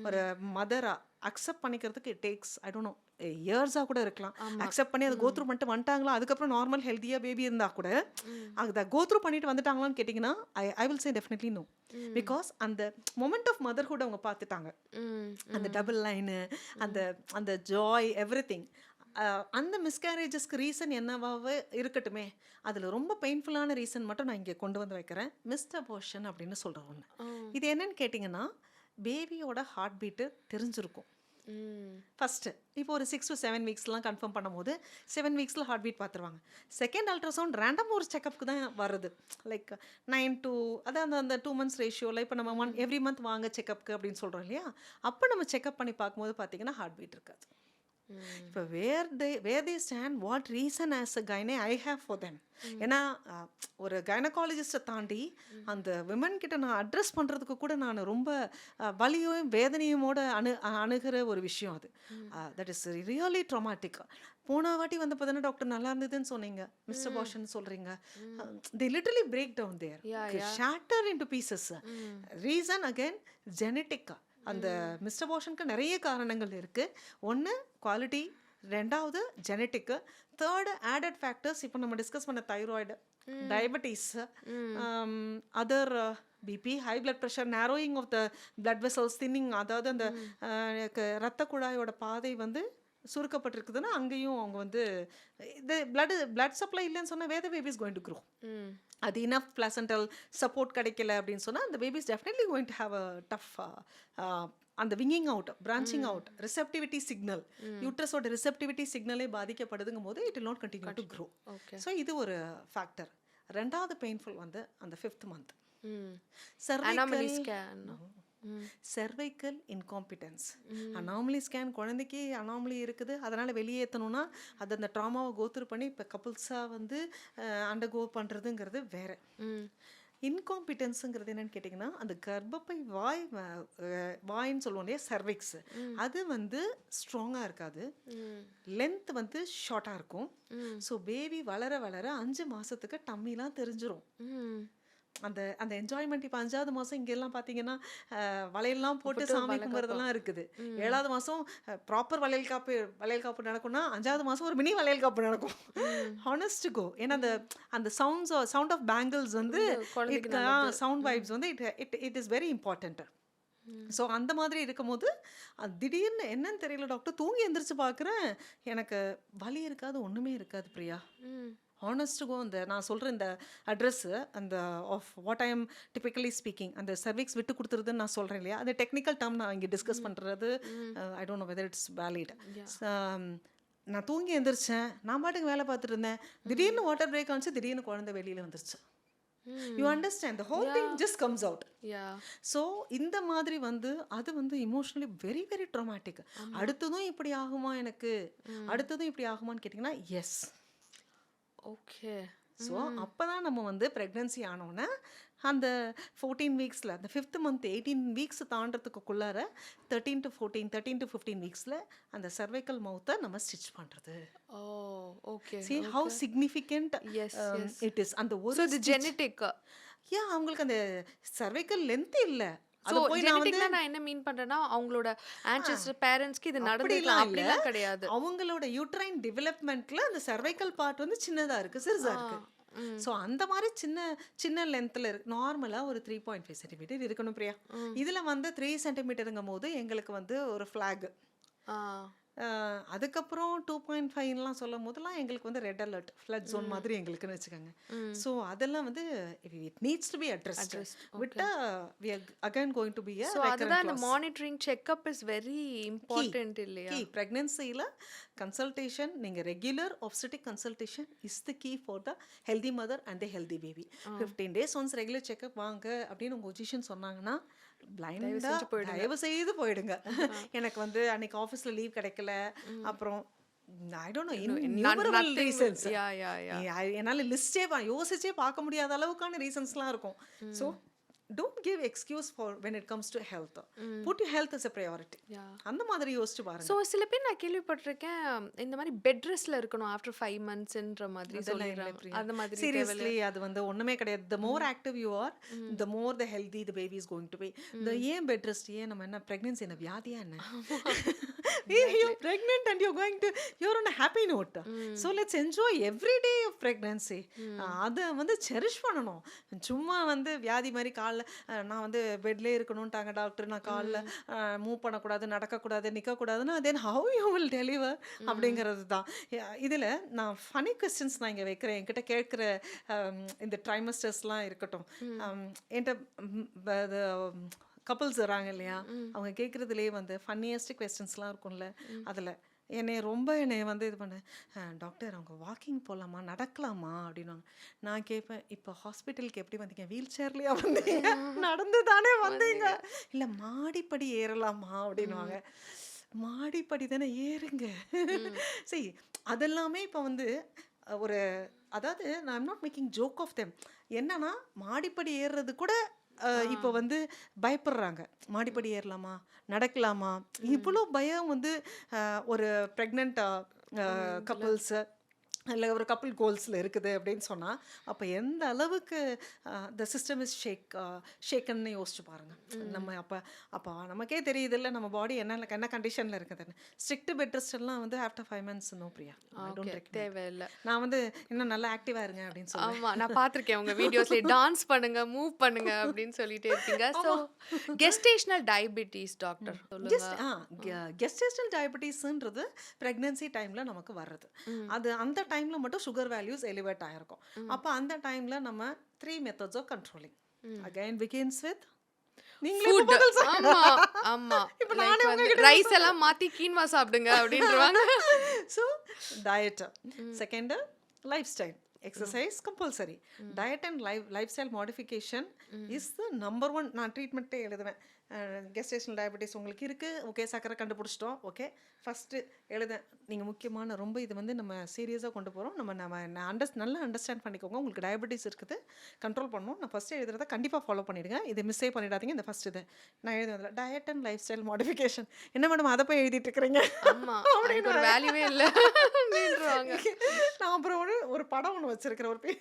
ஒரு மதரா அக்செப்ட் பண்ணிக்கிறதுக்கு it takes I don't no இயர்ஸாக கூட இருக்கலாம். அக்செப்ட் பண்ணி அதை கோத்ரூ பண்ணிட்டு வந்துட்டாங்களா, அதுக்கப்புறம் நார்மல் ஹெல்த்தியாக பேபி இருந்தால் கூட அதை கோத்ரூ பண்ணிட்டு வந்துட்டாங்களான்னு கேட்டிங்கன்னா I will say definitely no. Because அந்த மொமெண்ட் ஆஃப் மதர்ஹுட் அவங்க பார்த்துட்டாங்க. அந்த டபுள் லைனு, அந்த அந்த ஜாய், எவ்ரி திங். அந்த மிஸ்கேரேஜஸ்க்கு ரீசன் என்னவாவே இருக்கட்டுமே, அதில் ரொம்ப பெயின்ஃபுல்லான ரீசன் மட்டும் நான் இங்கே கொண்டு வந்து வைக்கிறேன். மிஸ்டர் போர்ஷன் அப்படின்னு சொல்கிற ஒன்று. இது என்னன்னு கேட்டிங்கன்னா, பேபியோட ஹார்ட் பீட்டு தெரிஞ்சிருக்கும் ஃபஸ்ட்டு. இப்போ ஒரு 6 to 7 வீக்ஸ்லாம் கன்ஃபார்ம் பண்ணும்போது 7 வீக்ஸில் ஹார்ட் பீட் பார்த்துருவாங்க. செகண்ட் அல்ட்ராசவுண்ட் ரேண்டம் ஒரு செக்கப்புக்கு தான் வருது. லைக் 9 to அதான் அந்த 2 months ரேஷியோவில் இப்போ நம்ம எவ்ரி மந்த் வாங்க செக்கப்புக்கு அப்படின்னு சொல்கிறோம் இல்லையா. அப்போ நம்ம செக்அப் பண்ணி பார்க்கும்போது பார்த்தீங்கன்னா ஹார்ட் பீட் இருக்காது. இப்போ where they stand, what reason as a gyne I have for them. ஏன்னா ஒரு கைனகாலஜிஸ்ட்டை தாண்டி அந்த விமன் கிட்ட நான் அட்ரஸ் பண்ணுறதுக்கு கூட நான் ரொம்ப வலியும் வேதனையுமோட அணுகிற ஒரு விஷயம் அது. That is really dramatic. போன வாட்டி வந்து பார்த்தீங்கன்னா டாக்டர் நல்லா இருந்ததுன்னு சொன்னீங்க, மிஸ்டர் பாஷன் சொல்கிறீங்க. They literally break down there, shatter into pieces. Reason again ஜெனட்டிக்கா. அந்த மிஸ்டர் போர்ஷனுக்கு நிறைய காரணங்கள் இருக்குது. ஒன்று குவாலிட்டி, ரெண்டாவது ஜெனட்டிக்கு, தேர்டு ஆடட் ஃபேக்டர்ஸ். இப்போ நம்ம டிஸ்கஸ் பண்ண thyroid, diabetes, other BP, high blood pressure, narrowing of the blood vessels, thinning, அதாவது அந்த ரத்த குழாயோட பாதை வந்து சுருக்கப்பட்டிருக்குதுன்னா அங்கேயும் அவங்க வந்து இது பிளட் சப்ளை இல்லைன்னு சொன்னால் வேத baby is going to grow. அது இனஃப் பிளாசண்டல் சப்போர்ட் கிடைக்கல அப்படின்னு சொன்னால் அந்த baby is definitely going to have a tough அந்த winging out, branching out, receptivity signal, யூட்ரஸோட ரிசெப்டிவிட்டி சிக்னலே பாதிக்கப்படுதுங்கும் போது it will not continue to grow. So இது ஒரு ஃபேக்டர். ரெண்டாவது பெயின்ஃபுல் வந்து அந்த 5th month cervical incompetence. Anomaly scan, குழந்தைக்கு அனாமலி இருக்குது, அதனால் வெளியேற்றணும்னா அது அந்த ட்ராமாவை கோத்ரூ பண்ணி இப்போ கப்புள்ஸாக வந்து அண்டர்கோ பண்ணுறதுங்கிறது வேறு. இன்காம்பிட்டன்ஸுங்கிறது என்னன்னு கேட்டிங்கன்னா, அந்த கர்ப்பப்பை வாயின்னு சொல்லுவோம் இல்லையா, சர்விக்ஸ், அது வந்து ஸ்ட்ராங்காக இருக்காது, லென்த் வந்து ஷார்ட்டாக இருக்கும். ஸோ பேபி வளர வளர 5 மாதத்துக்கு டம்மிலாம் தெரிஞ்சிரும். அந்த அந்த என்ஜாய்மெண்ட். இப்போ 5வது மாதம் இங்கெல்லாம் பார்த்தீங்கன்னா வளையல்லாம் போட்டு சாமி கும்பிட்றதெல்லாம் இருக்குது. 7வது மாதம் ப்ராப்பர் வளையல் காப்பு நடக்கும்னா 5வது மாதம் ஒரு மினி வளையல் காப்பு நடக்கும். ஹானஸ்ட் கோ. ஏன்னா அந்த அந்த சவுண்ட் ஆஃப் பேங்கிள்ஸ் வந்து சவுண்ட் வைப்ஸ் வந்து it is very important. So அந்த மாதிரி இருக்கும்போது திடீர்னு என்னன்னு தெரியல டாக்டர், தூங்கி எந்திரிச்சு பார்க்குறேன் எனக்கு வலி இருக்காது, ஒன்றுமே இருக்காது பிரியா. ஹானஸ்ட்டுகோ அந்த நான் சொல்கிற இந்த அட்ரெஸ்ஸு அந்த of what I am typically speaking, அந்த சர்விக்ஸ் விட்டு கொடுத்துருதுன்னு நான் சொல்கிறேன் இல்லையா, அந்த டெக்னிக்கல் டேர்ம் நான் இங்கே டிஸ்கஸ் பண்ணுறது ஐ don't know whether it's valid. நான் தூங்கி எந்திரிச்சேன், நான் பாட்டுக்கு வேலை பார்த்துட்டு இருந்தேன், திடீர்னு வாட்டர் பிரேக் ஆனிச்சு, திடீர்னு குழந்தை வெளியில் வந்துருச்சு. You understand, the whole thing just comes out. So இந்த மாதிரி வந்து அது வந்து இமோஷனலி வெரி வெரி ட்ராமாட்டிக். அடுத்ததும் இப்படி ஆகுமா எனக்கு, அடுத்ததும் இப்படி ஆகுமான்னு கேட்டிங்கன்னா எஸ். ஓகே. ஸோ அப்போ தான் நம்ம வந்து ப்ரெக்னென்சி ஆனோன்னே அந்த 14 வீக்ஸில் அந்த 5th month 18 வீக்ஸ் தாண்டறதுக்குள்ளார 13 to 15 வீக்ஸில் அந்த சர்வைக்கல் மவுத்தை நம்ம ஸ்டிச் பண்ணுறது. ஓ okay. see how significant it is. அந்த ஒரு ஜெனட்டிக். அவங்களுக்கு அந்த சர்வைக்கல் லென்த் இல்லை, ஸோ அத போய் நான் வந்து ஜெனடிக்னா நான் என்ன மீன் பண்றேன்னா, அவங்களோட ஆன்செஸ்டர் பேரண்ட்ஸ்க்கு இது நடந்திருக்கலாம். அப்படிலாம் இல்ல. அப்படிலாம் கிடையாது. அவங்களோட யூட்ரைன் டெவலப்மெண்ட்ல அந்த சர்வைக்கல் பார்ட் வந்து சின்னதா இருக்கு, சிறுசா இருக்கு. ம். ஸோ அந்த மாதிரி சின்ன சின்ன லென்த்தில் இருக்கு. நார்மலாக ஒரு 3.5 சென்டிமீட்டர் இருக்கணும் பிரியா. இதில் வந்து 3 சென்டிமீட்டருங்கும் போது எங்களுக்கு வந்து ஒரு ஃப்ளாக். ஆ. அதுக்கப்புறம் 2.5லாம் சொல்லும் போதெல்லாம் எங்களுக்கு வந்து ரெட் அலர்ட் ஃப்ளட் ஜோன் மாதிரி எங்களுக்குன்னு வச்சுக்கோங்க. ஸோ அதெல்லாம் வந்து it needs to be addressed. Addressed. விட்டா we are again going to be a so அதுதான் அந்த monitoring checkup is very important இல்லையா? கீ ப்ரெக்னென்சியில் கன்சல்டேஷன், நீங்கள் regular obstetric consultation is the key for the healthy mother and the healthy baby. 15 days once regular checkup வாங்க அப்படின்னு உங்கள் பொசிஷன் சொன்னாங்க பிளைண்டாக தயவு செய்து போயிடுங்க. எனக்கு வந்து அன்னைக்கு ஆஃபீஸில் லீவ் கிடைக்கல, அப்புறம் ஐ டோன்ட் நோ இன்யூமரபிள் ரீசன்ஸ். என்னால் லிஸ்டே யோசிச்சே பார்க்க முடியாத அளவுக்கான ரீசன்ஸ்லாம் இருக்கும். So don't give excuse for when it comes to health. Put your health as a priority. அந்த மாதிரி யோசிச்சு பாருங்க. ஸோ சில பேர் நான் கேள்விப்பட்டிருக்கேன், இந்த மாதிரி பெட் ரெஸ்ட்ல இருக்கணும் ஆஃப்டர் 5 monthsன்ற மாதிரி சொல்லிடுறாங்க. அந்த மாதிரி சீரியஸ்லி அது வந்து ஒண்ணுமே கிடையாது. the more active you are, the more the healthy the baby is going to be. the ஏன் பெட் ரெஸ்ட், ஏன் நம்ம என்ன பிரெக்னன்சி என்ன வியாதியா என்ன? you're pregnant and you're on a happy note. So let's enjoy every day of pregnancy. அதை வந்து செரிஷ் பண்ணணும். சும்மா வந்து வியாதி மாதிரி காலைல நான் வந்து பெட்லேயே இருக்கணும்ட்டாங்க டாக்டர், நான் காலில் மூவ் பண்ணக்கூடாது, நடக்கக்கூடாது, நிற்கக்கூடாதுன்னா then how you will deliver அப்படிங்கிறது தான். இதில் நான் ஃபனி கொஸ்டின்ஸ் நான் இங்கே வைக்கிறேன். என்கிட்ட கேட்குற இந்த ட்ரைமஸ்டர்ஸ்லாம் இருக்கட்டும், என்கிட்ட கப்புள்ஸ் வராங்க இல்லையா, அவங்க கேட்குறதுலேயே வந்து ஃபன்னியஸ்ட் கொஸ்டின்ஸ்லாம் இருக்கும்ல. அதில் என்னை வந்து இது பண்ண, டாக்டர் அவங்க வாக்கிங் போகலாமா, நடக்கலாமா அப்படின்வாங்க. நான் கேட்பேன், இப்போ ஹாஸ்பிட்டலுக்கு எப்படி வந்தீங்க, வீல் சேர்லையா வந்தீங்க, நடந்து தானே வந்தீங்க, இல்லை மாடிப்படி ஏறலாமா அப்படின்வாங்க. மாடிப்படி தானே ஏறுங்க. சரி, அதெல்லாமே இப்போ வந்து ஒரு, அதாவது நான் I'm not making joke of them. என்னன்னா மாடிப்படி ஏறுறது கூட இப்போ வந்து பயப்படுறாங்க. மாடிப்படி ஏறலாமா, நடக்கலாமா, இவ்வளோ பயம் வந்து ஒரு ப்ரெக்னென்ட் கப்புள்ஸு இல்லை ஒரு கப்புள் கோல்ஸில் இருக்குது அப்படின்னு சொன்னால், அப்போ எந்த அளவுக்கு த சிஸ்டம் இஸ் ஷேக்கன்னு யோசிச்சு பாருங்கள். நம்ம அப்போ நமக்கே தெரியுது இல்லை நம்ம பாடி என்ன கண்டிஷனில் இருக்குதுன்னு. ஸ்ட்ரிக்ட் பெட் ரெஸ்ட்லாம் வந்து ஆஃப்டர் 5 months நோ பிரியா, தேவையில்லை. நான் வந்து இன்னும் நல்லா ஆக்டிவாக இருங்க அப்படின்னு சொல்லுவேன். ஆமா, நான் பார்த்துருக்கேன் உங்க வீடியோஸ்ல டான்ஸ் பண்ணுங்க, மூவ் பண்ணுங்க அப்படின்னு சொல்லிட்டே இருக்கீங்க. ஸோ கெஸ்டேஷனல் டயபிட்டிஸ் டாக்டர் சொல்லுங்க. கெஸ்டேஷனல் டயபிட்டிஸ்ன்றது ப்ரெக்னன்சி டைமில் நமக்கு வர்றது. அது அந்த டைமில் மட்டும் சுகர் வேல்யூஸ் எலிவேட் ஆகிருக்கும். அப்போ அந்த டைமில் நம்ம 3 methods of controlling. Again begins with rice எல்லாம் மாத்தி கீன்வா சாப்பிடுங்க அப்படின்றாங்க. So diet, second life style, exercise compulsory, diet and life style modification is the number 1. நான் ட்ரீட்மெண்ட்டே எழுதுவேன். கெஸ்டேஷனல் டயபெட்டிஸ் உங்களுக்கு இருக்குது, ஓகே, சக்கரை கண்டுபிடிச்சிட்டோம், ஓகே, ஃபஸ்ட்டு எழுதேன். நீங்கள் முக்கியமான ரொம்ப இது வந்து நம்ம சீரியஸாக கொண்டு போகிறோம், நல்லா அண்டர்ஸ்டாண்ட் பண்ணிக்கோங்க. உங்களுக்கு டயபெட்டிஸ் இருக்குது, கண்ட்ரோல் பண்ணணும். நான் ஃபஸ்ட்டு எழுதுறதை கண்டிப்பாக ஃபாலோ பண்ணிவிடுங்க. இதை மிஸ்ஸே பண்ணிடாதீங்க. இந்த ஃபஸ்ட் இது நான் எழுதுவதில்ல, diet and life style modification. என்ன மேடம் அதை போய் எழுதிட்டு இருக்கிறீங்க அப்படின்னு ஒரு வேல்யூவே இல்லை அப்படின்றாங்க. நான் அப்புறம் ஒரு படம் ஒன்று வச்சிருக்கிறேன், ஒரு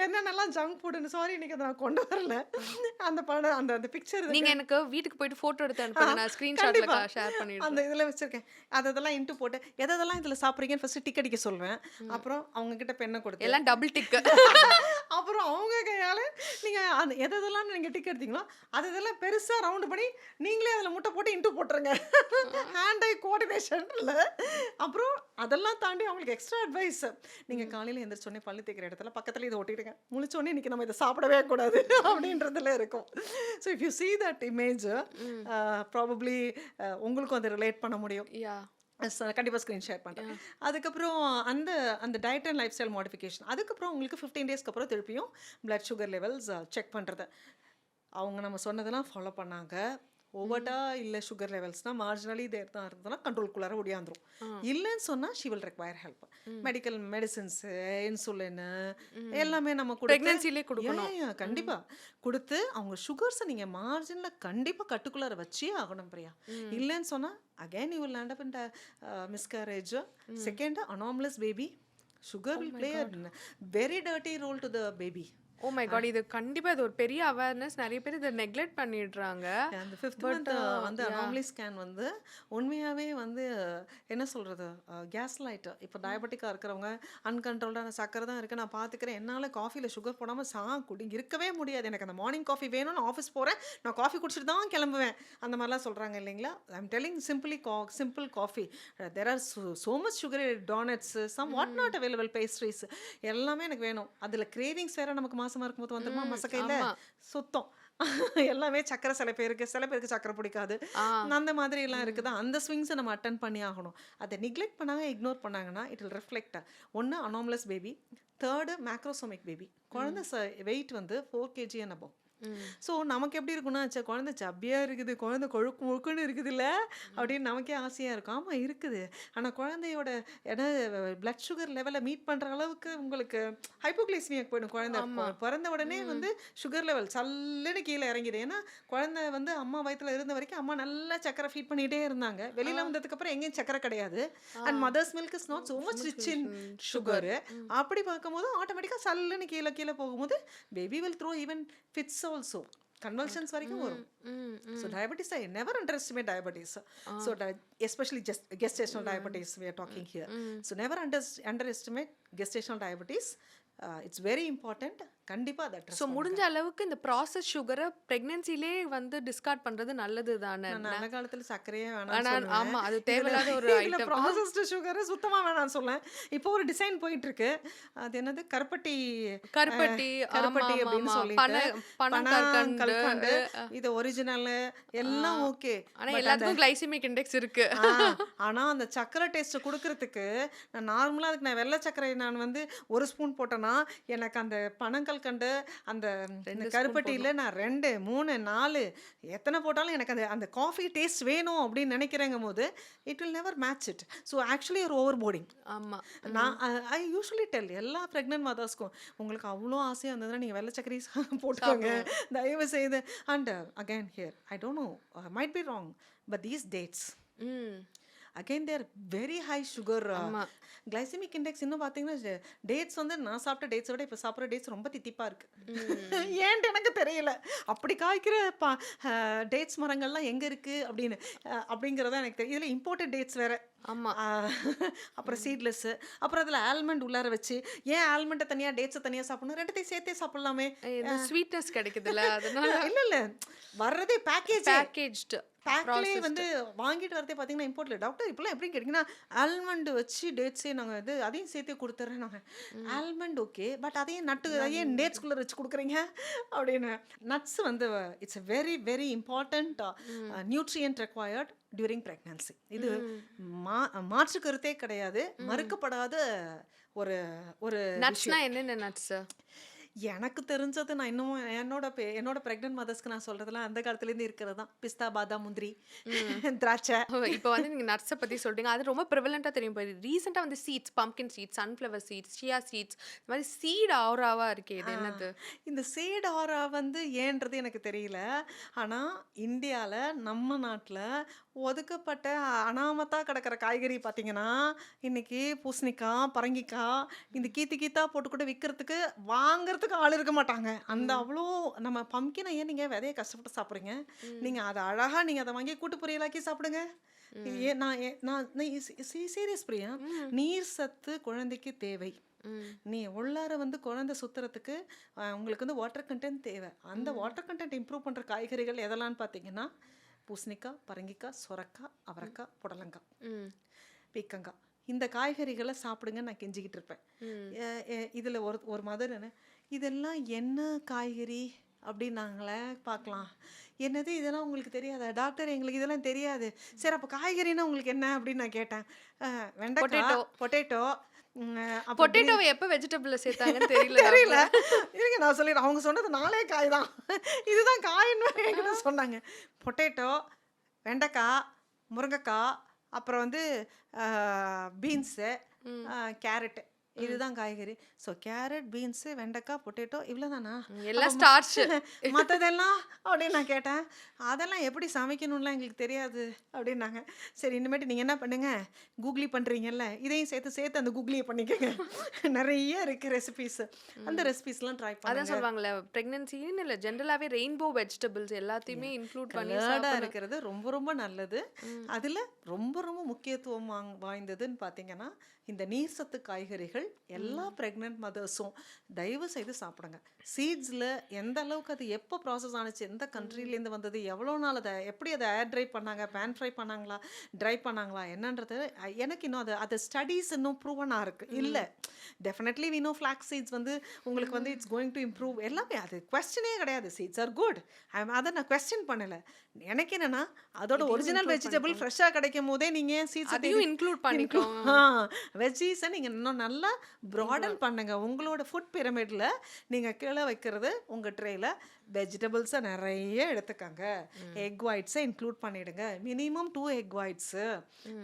என்னென்னலாம் ஜங்க் ஃபுட்னு. சாரி, இன்னைக்கு அதை நான் கொண்டு வரல. அந்த படம் அந்த பிக்சர் நீங்கள் எனக்கு வீட்டுக்கு போயிட்டு ஃபோட்டோ எடுத்து அனுப்புங்க, நான் ஸ்க்ரீன்ஷாட்ல ஷேர் பண்ணிடுறேன். அந்த இதில் வச்சிருக்கேன். அதெல்லாம் இன்ட்டு போட்டு எதெல்லாம் இதில் சாப்பிட்றீங்கன்னு ஃபஸ்ட்டு டிக் அடிக்க சொல்வேன். அப்புறம் அவங்க கிட்ட பெண்ணை கொடுத்து எல்லாம் டபுள் டிக். அப்புறம் அவங்க கையால் நீங்கள் அந்த எதெல்லாம் நீங்கள் டிக் எடுத்தீங்களோ அதெல்லாம் பெருசாக ரவுண்டு பண்ணி நீங்களே அதில் முட்டை போட்டு இன்ட்டு போட்டுருங்க. ஹேண்ட் ஐ கோஆர்டினேஷன் இல்லை. அப்புறம் அதெல்லாம் தாண்டி அவங்களுக்கு எக்ஸ்ட்ரா அட்வைஸ், நீங்கள் காலையில் எந்திரிச்சோடனே பள்ளி தேய்க்கிற இடத்துல பக்கத்தில் இதை ஒட்டிடுங்க, முழிச்சோடனே இன்றைக்கி நம்ம இதை சாப்பிடவே கூடாது அப்படின்றதுல இருக்கும். So if you see that image, probably உங்களுக்கும் அதை ரிலேட் பண்ண முடியும். கண்டிப்பாக ஸ்க்ரீன் ஷேர் பண்ணுறேன். அதுக்கப்புறம் அந்த diet and life style modification. அதுக்கப்புறம் உங்களுக்கு 15 days அப்புறம் திருப்பியும் பிளட் சுகர் லெவல்ஸ் செக் பண்ணுறது. அவங்க நம்ம சொன்னதெல்லாம் ஃபாலோ பண்ணாங்க. ஓவர்டா இல்லை சுகர் லெவல்ஸ்னால் மார்ஜினலி தேர் தான் இருந்ததுன்னா கண்ட்ரோல்குள்ளார ஓடியாந்துரும். இல்லைன்னு சொன்னால் she will require help. Medical medicines, insulin எல்லாமே நம்ம கொடுக்கணும். கண்டிப்பாக கொடுத்து அவங்க சுகர்ஸை நீங்கள் மார்ஜினில் கண்டிப்பாக கட்டுக்குள்ளார வச்சே ஆகணும் பிரியா. இல்லைன்னு சொன்னால் again you will land up in miscarriage. Second, anomalous baby. Sugar will play a very dirty role to the baby. Oh my god! இது கண்டிப்பா இது ஒரு பெரிய அவேர்னஸ். நெறைய பேர் இத நெக்லெக்ட் பண்ணிடுறாங்க. அந்த 5th பட் மந்த் வந்து யாஹ்! அனாமலி ஸ்கேன் வந்து உண்மையாவே வந்து என்ன சொல்றது? கேஸ் லைட் இப்போ டயபெட்டிக்கா இருக்கிறவங்க அன்கண்ட்ரோல்டான சர்க்கரை தான் இருக்கு. நான் பார்த்துக்கிறேன். என்னால காஃபில சுகர் போடாம இருக்கவே முடியாது. எனக்கு அந்த மார்னிங் காஃபி வேணும். நான் ஆஃபீஸ் போறேன். நான் காஃபி குடிச்சிட்டு தான் கிளம்புவேன். அந்த மாரிலாம் சொல்றாங்க இல்லைங்களா? I am telling simple coffee. There are so much sugar donuts, some what hmm. Not available pastries எல்லாமே எனக்கு வேணும். அதில கிரேவிங்ஸ் வேற நமக்கு மாசமா இருக்கும்போது வந்துருமா ம். மசக்கையில? ஆமா. சுத்தம். எல்லாமே சர்க்கரை சில பேருக்கு சர்க்கரை பிடிக்காது. ஆ. அந்த மாதிரிலாம் ம். இருக்குதா, அந்த ஸ்விங்ஸ நம்ம அட்டெண்ட் பண்ணி ஆகணும். அத நெக்லெக்ட் பண்ணாங்க, இக்னோர் பண்ணாங்கன்னா, இட் வில் ரிஃப்ளெக்ட். ஒண்ணு அனாமலஸ் பேபி, 3 மேக்ரோசோமிக் பேபி. குழந்தை வெயிட் வந்து 4 கேஜி அண்ட் அபோவ். ம். ஸோ நமக்கு எப்படி இருக்கும்னா, ச்சே குழந்தை சப்பியா இருக்குது, குழந்தை கொழுக்கு முழுக்குன்னு இருக்குதுல்ல, அப்படின்னு நமக்கே ஆசையா இருக்கும். ஆமா இருக்குது. ஆனா குழந்தையோட எட பிளட் சுகர் லெவல மீட் பண்ற அளவுக்கு உங்களுக்கு ஹைப்போகிளைசிமியாக்கு போயிடும் குழந்தை. ஆமா. பிறந்த உடனே ம். வந்து சுகர் லெவல் சல்லுன்னு கீழ இறங்கிடும். ஏன்னா, குழந்தை வந்து அம்மா வயித்துல இருந்த வரைக்கும் அம்மா நல்லா சர்க்கரை ஃபீட் பண்ணிட்டே இருந்தாங்க. ஆ. வெளியில வந்ததுக்கப்புறம் எங்கேயும் சர்க்கரை கிடையாது. Ah. And mother's milk is not so much rich in sugar. Sugar. Hmm. அப்படி பார்க்கும்போது ஆட்டோமேட்டிக்கா சல்லுன்னு கீழ கீழ போகும்போது baby will throw even fits also. Convulsions வரைக்கும் வரும். ம். So ம். diabetes, I never underestimate diabetes. Ah. So especially just gestational diabetes we are talking here. ம். So never underestimate gestational diabetes. It's very important. கண்டிப்பா அதை அட்ரஸ் ஸோ முடிஞ்ச அளவுக்கு இந்த ப்ராசஸ் சுகரை பிரெக்னன்சிலே வந்து டிஸ்கார்ட் பண்றது நல்லது தானே. நான் நல்ல காலத்துல சர்க்கரையே வேணாம்னு ஆனா சொல்லுவேன். ஆமா அது இதுல தேவையில்லாத ஒரு இதுல ஐட்டம். ப்ராசஸ்டு சுகர் சுத்தமா வேணாம்னு சொல்லேன். இப்போ ஒரு டிசைன் போயிட்டு இருக்கு. அது என்னது கருப்பட்டி கருப்பட்டி. ஆமா கருப்பட்டி ஆமா அப்படின்னு ஆமா. சொல்லிட்டு பனங்கற்கண்டு. கல்கண்டு இது ஒரிஜினல் எல்லாம் ஓகே. ஆனா எல்லாத்துக்கும் கிளைசிமிக் இண்டெக்ஸ் இருக்கு. ஆனா அந்த சக்கரை டேஸ்ட் கொடுக்கறதுக்கு நான் நார்மலா அதுக்கு நான் வெள்ளை சர்க்கரை நான் வந்து 1 ஸ்பூன் போட்டேன்னா எனக்கு அந்த பனங்கல்கண்டு அந்த இந்த 2 ஸ்பூன் கருப்பட்டியில நான் 2 3 4 எத்தனை போட்டாலும் எனக்கு அந்த அந்த காஃபி டேஸ்ட் வேணும் அப்படின்னு நினைக்கிறேங்கும் போது it will never match it. So actually ஒரு ஓவர் போர்டிங். ஆமா. நான் ஐ யூஸ்வலி டெல் எல்லா ப்ரெக்னென்ட் மதர்ஸ்க்கும் உங்களுக்கு அவ்வளோ ஆசையாக இருந்ததுன்னா நீங்கள் வெள்ளை சர்க்கரை போட்டுக்கோங்க தயவு செய்து. And again here I don't know might be wrong but these dates hmm. Again they're very high sugar ஆமா. கிளைசிமிக் இண்டெக்ஸ் இன்னும் பார்த்தீங்கன்னா டேட்ஸ் வந்து நான் சாப்பிட்ட டேட்ஸை விட இப்போ சாப்பிட்ற டேட்ஸ் ரொம்ப தித்திப்பா இருக்கு. ஏன்ட்டு எனக்கு தெரியல. அப்படி காய்க்கிற டேட்ஸ் மரங்கள்லாம் எங்கே இருக்கு அப்படின்னு அப்படிங்கிறதா எனக்கு தெரியும். இதில் இம்போர்ட்டட் டேட்ஸ் வேற. ஆமா. அப்புறம் சீட்லெஸ்ஸு அப்புறம் அதில் ஆல்மண்ட் உள்ளார வச்சு ஏன் ஆல்மண்டை தனியாக டேட்ஸை தனியாக சாப்பிடணும், ரெண்டுத்தையும் சேர்த்தே சாப்பிடலாமே. இந்த ஸ்வீட்னஸ் கிடைக்குதுல்ல அதனால இல்லை இல்லை வர்றதே பேக்கேஜ் பேக்கேஜ்டு பேக்லேயே வந்து வாங்கிட்டு வரதே பார்த்தீங்கன்னா இம்போர்ட்டில். டாக்டர் இப்போலாம் எப்படி கேட்டிங்கன்னா ஆல்மண்ட் வச்சு டேட்ஸே நாங்கள் இது அதையும் சேர்த்தே கொடுத்துட்றேன். நாங்கள் ஆல்மண்ட் ஓகே பட் அதையும் அதையும் டேட்ஸ்குள்ளே வச்சு கொடுக்குறீங்க அப்படின்னு. நட்ஸ் வந்து it's a very very important nutrient required during pregnancy. இது மாற்று கருத்தே கிடையாது, மறுக்கப்படாத ஒரு ஒரு நட்ஸ்னா என்னென்ன நட்ஸ்? எனக்கு தெரிஞ்சது நான் இன்னும் என்னோட ப்ரெக்னென்ட் மதர்ஸ்க்கு நான் சொல்றதெல்லாம் அந்த காலத்துலேருந்து இருக்கிறது தான். பிஸ்தா, பாதாம், முந்திரி, திராட்சை. இப்போ வந்து நீங்க நட்ஸை பத்தி சொல்றீங்க, அது ரொம்ப ப்ரிவலண்டா தெரியும். இப்போ ரீசெண்டா வந்து seeds, pumpkin seeds, sunflower seeds, chia seeds, இந்த மாதிரி சீட் ஆராவா இருக்கு. இது என்னது? இந்த சேட் ஆரா வந்து ஏன்றது எனக்கு தெரியல. ஆனால் இந்தியாவில் நம்ம நாட்டில் ஒதுக்கப்பட்ட அனாமத்தா கிடக்கிற காய்கறி பார்த்தீங்கன்னா இன்னைக்கு பூசணிக்காய், பரங்கிக்காய் இந்த கீத்தா போட்டு கூட விற்கிறதுக்கு வாங்குறதுக்கு ஆள் இருக்க மாட்டாங்க. அந்த அவ்வளோ நம்ம பம்கினை ஏன் நீங்கள் விதைய கஷ்டப்பட்டு சாப்பிட்றீங்க? நீங்கள் அதை அழகாக நீங்கள் அதை வாங்கி கூட்டு பொரியலாக்கி சாப்பிடுங்க. ஏன் நான் சீரியஸ் பிரியா. நீர் சத்து குழந்தைக்கு தேவை. நீ உள்ளார வந்து குழந்தை சுத்துறதுக்கு உங்களுக்கு வந்து வாட்டர் கண்டென்ட் தேவை. அந்த வாட்டர் கண்டென்ட் இம்ப்ரூவ் பண்ணுற காய்கறிகள் எதெல்லாம்னு பார்த்தீங்கன்னா பூசணிக்காய், பரங்கிக்காய், சொரக்காய், அவரைக்காய், புடலங்காய், பீக்கங்காய். இந்த காய்கறிகளை சாப்பிடுங்க நான் கெஞ்சிக்கிட்டு இருப்பேன். இதில் ஒரு மதர் என்ன இதெல்லாம் என்ன காய்கறி அப்படின்னாங்களே பார்க்கலாம். என்னது இதெல்லாம் உங்களுக்கு தெரியாதா டாக்டர்? எங்களுக்கு இதெல்லாம் தெரியாது. சரி அப்போ காய்கறின்னா உங்களுக்கு என்ன அப்படின்னு நான் கேட்டேன். வெண்டைக்காய், பொட்டேட்டோ. பொட்டேட்டோவை எப்போ வெஜிடபிள்ல சேர்த்தாங்கன்னு தெரியல. இருங்க நான் சொல்லிடுறேன். அவங்க சொன்னது 4 காய் தான், இதுதான் காயின்னு என்கிட்ட சொன்னாங்க. பொட்டேட்டோ, வெண்டைக்காய், முருங்கைக்காய், அப்புறம் வந்து பீன்ஸு, கேரட்டு. இதுதான் காய்கறி. ஸோ கேரட், பீன்ஸு, வெண்டைக்காய், பொட்டேட்டோ இவ்வளோதானா? எல்லாம் அப்போ ஸ்டார்ச். மற்றதெல்லாம் அப்படின்னு நான் கேட்டேன். அதெல்லாம் எப்படி சமைக்கணும்லாம் எங்களுக்கு தெரியாது அப்படின்னாங்க. சரி இனிமேட்டு நீங்கள் என்ன பண்ணுங்க, கூகுளி பண்ணுறீங்கல்ல, இதையும் சேர்த்து சேர்த்து அந்த கூகுளியை பண்ணிக்கோங்க. நிறைய இருக்குது ரெசிபீஸு. அந்த ரெசிபீஸ்லாம் ட்ரை அதான் பண்ணுங்க. சொல்லுவாங்கல்ல, பிரெக்னன்சின்னு இல்ல, ஜெனரலாவே ரெயின்போ வெஜிடபிள்ஸ் எல்லாத்தையுமே இன்க்ளூட் பண்ணி கலர்டாக சாப்பிடணும். இருக்கிறது ரொம்ப ரொம்ப நல்லது. அதில் ரொம்ப ரொம்ப முக்கியத்துவம் வாய்ந்ததுன்னு பார்த்தீங்கன்னா இந்த நீர்சத்து காய்கறிகள் எல்லா ப்ரெக்னென்ட் மதர்ஸும் தயவு செய்து சாப்பிடுங்க. சீட்ஸில் எந்த அளவுக்கு அது எப்போ ப்ராசஸ் ஆணுச்சு, எந்த கண்ட்ரிலேருந்து வந்தது, எவ்வளோ நாள் அதை எப்படி அதை ஏர் ட்ரை பண்ணாங்க, பேன் ஃப்ரை பண்ணாங்களா, ட்ரை பண்ணாங்களா என்னன்றது எனக்கு இன்னும் அது ஸ்டடீஸ் இன்னும் ப்ரூவனாக இருக்குது இல்லை. Definitely we know flax seeds வந்து உங்களுக்கு வந்து இட்ஸ் கோயிங் டு இம்ப்ரூவ் எல்லாமே, அது கொஸ்டினே கிடையாது. சீட்ஸ் ஆர் குட், அதை நான் கொஸ்டின் பண்ணலை. எனக்கு என்னன்னா அதோட ஒரிஜினல் வெஜிடபிள் ஃப்ரெஷ்ஷாக கிடைக்கும் போதே நீங்கள் சீட்ஸ் அதையும் இன்க்ளூட் பண்ணிக்கோங்க. வெஜ்ஜீஸை நீங்கள் இன்னும் நல்லா ப்ராடன் பண்ணுங்க. உங்களோட ஃபுட் பிரமிடில் நீங்கள் கீழே வைக்கிறது உங்கள் ட்ரேயில் வெஜிடபிள்ஸை நிறைய எடுத்துக்கங்க. எக் ஒயிட்ஸை இன்க்ளூட் பண்ணிவிடுங்க. Minimum 2 egg whites.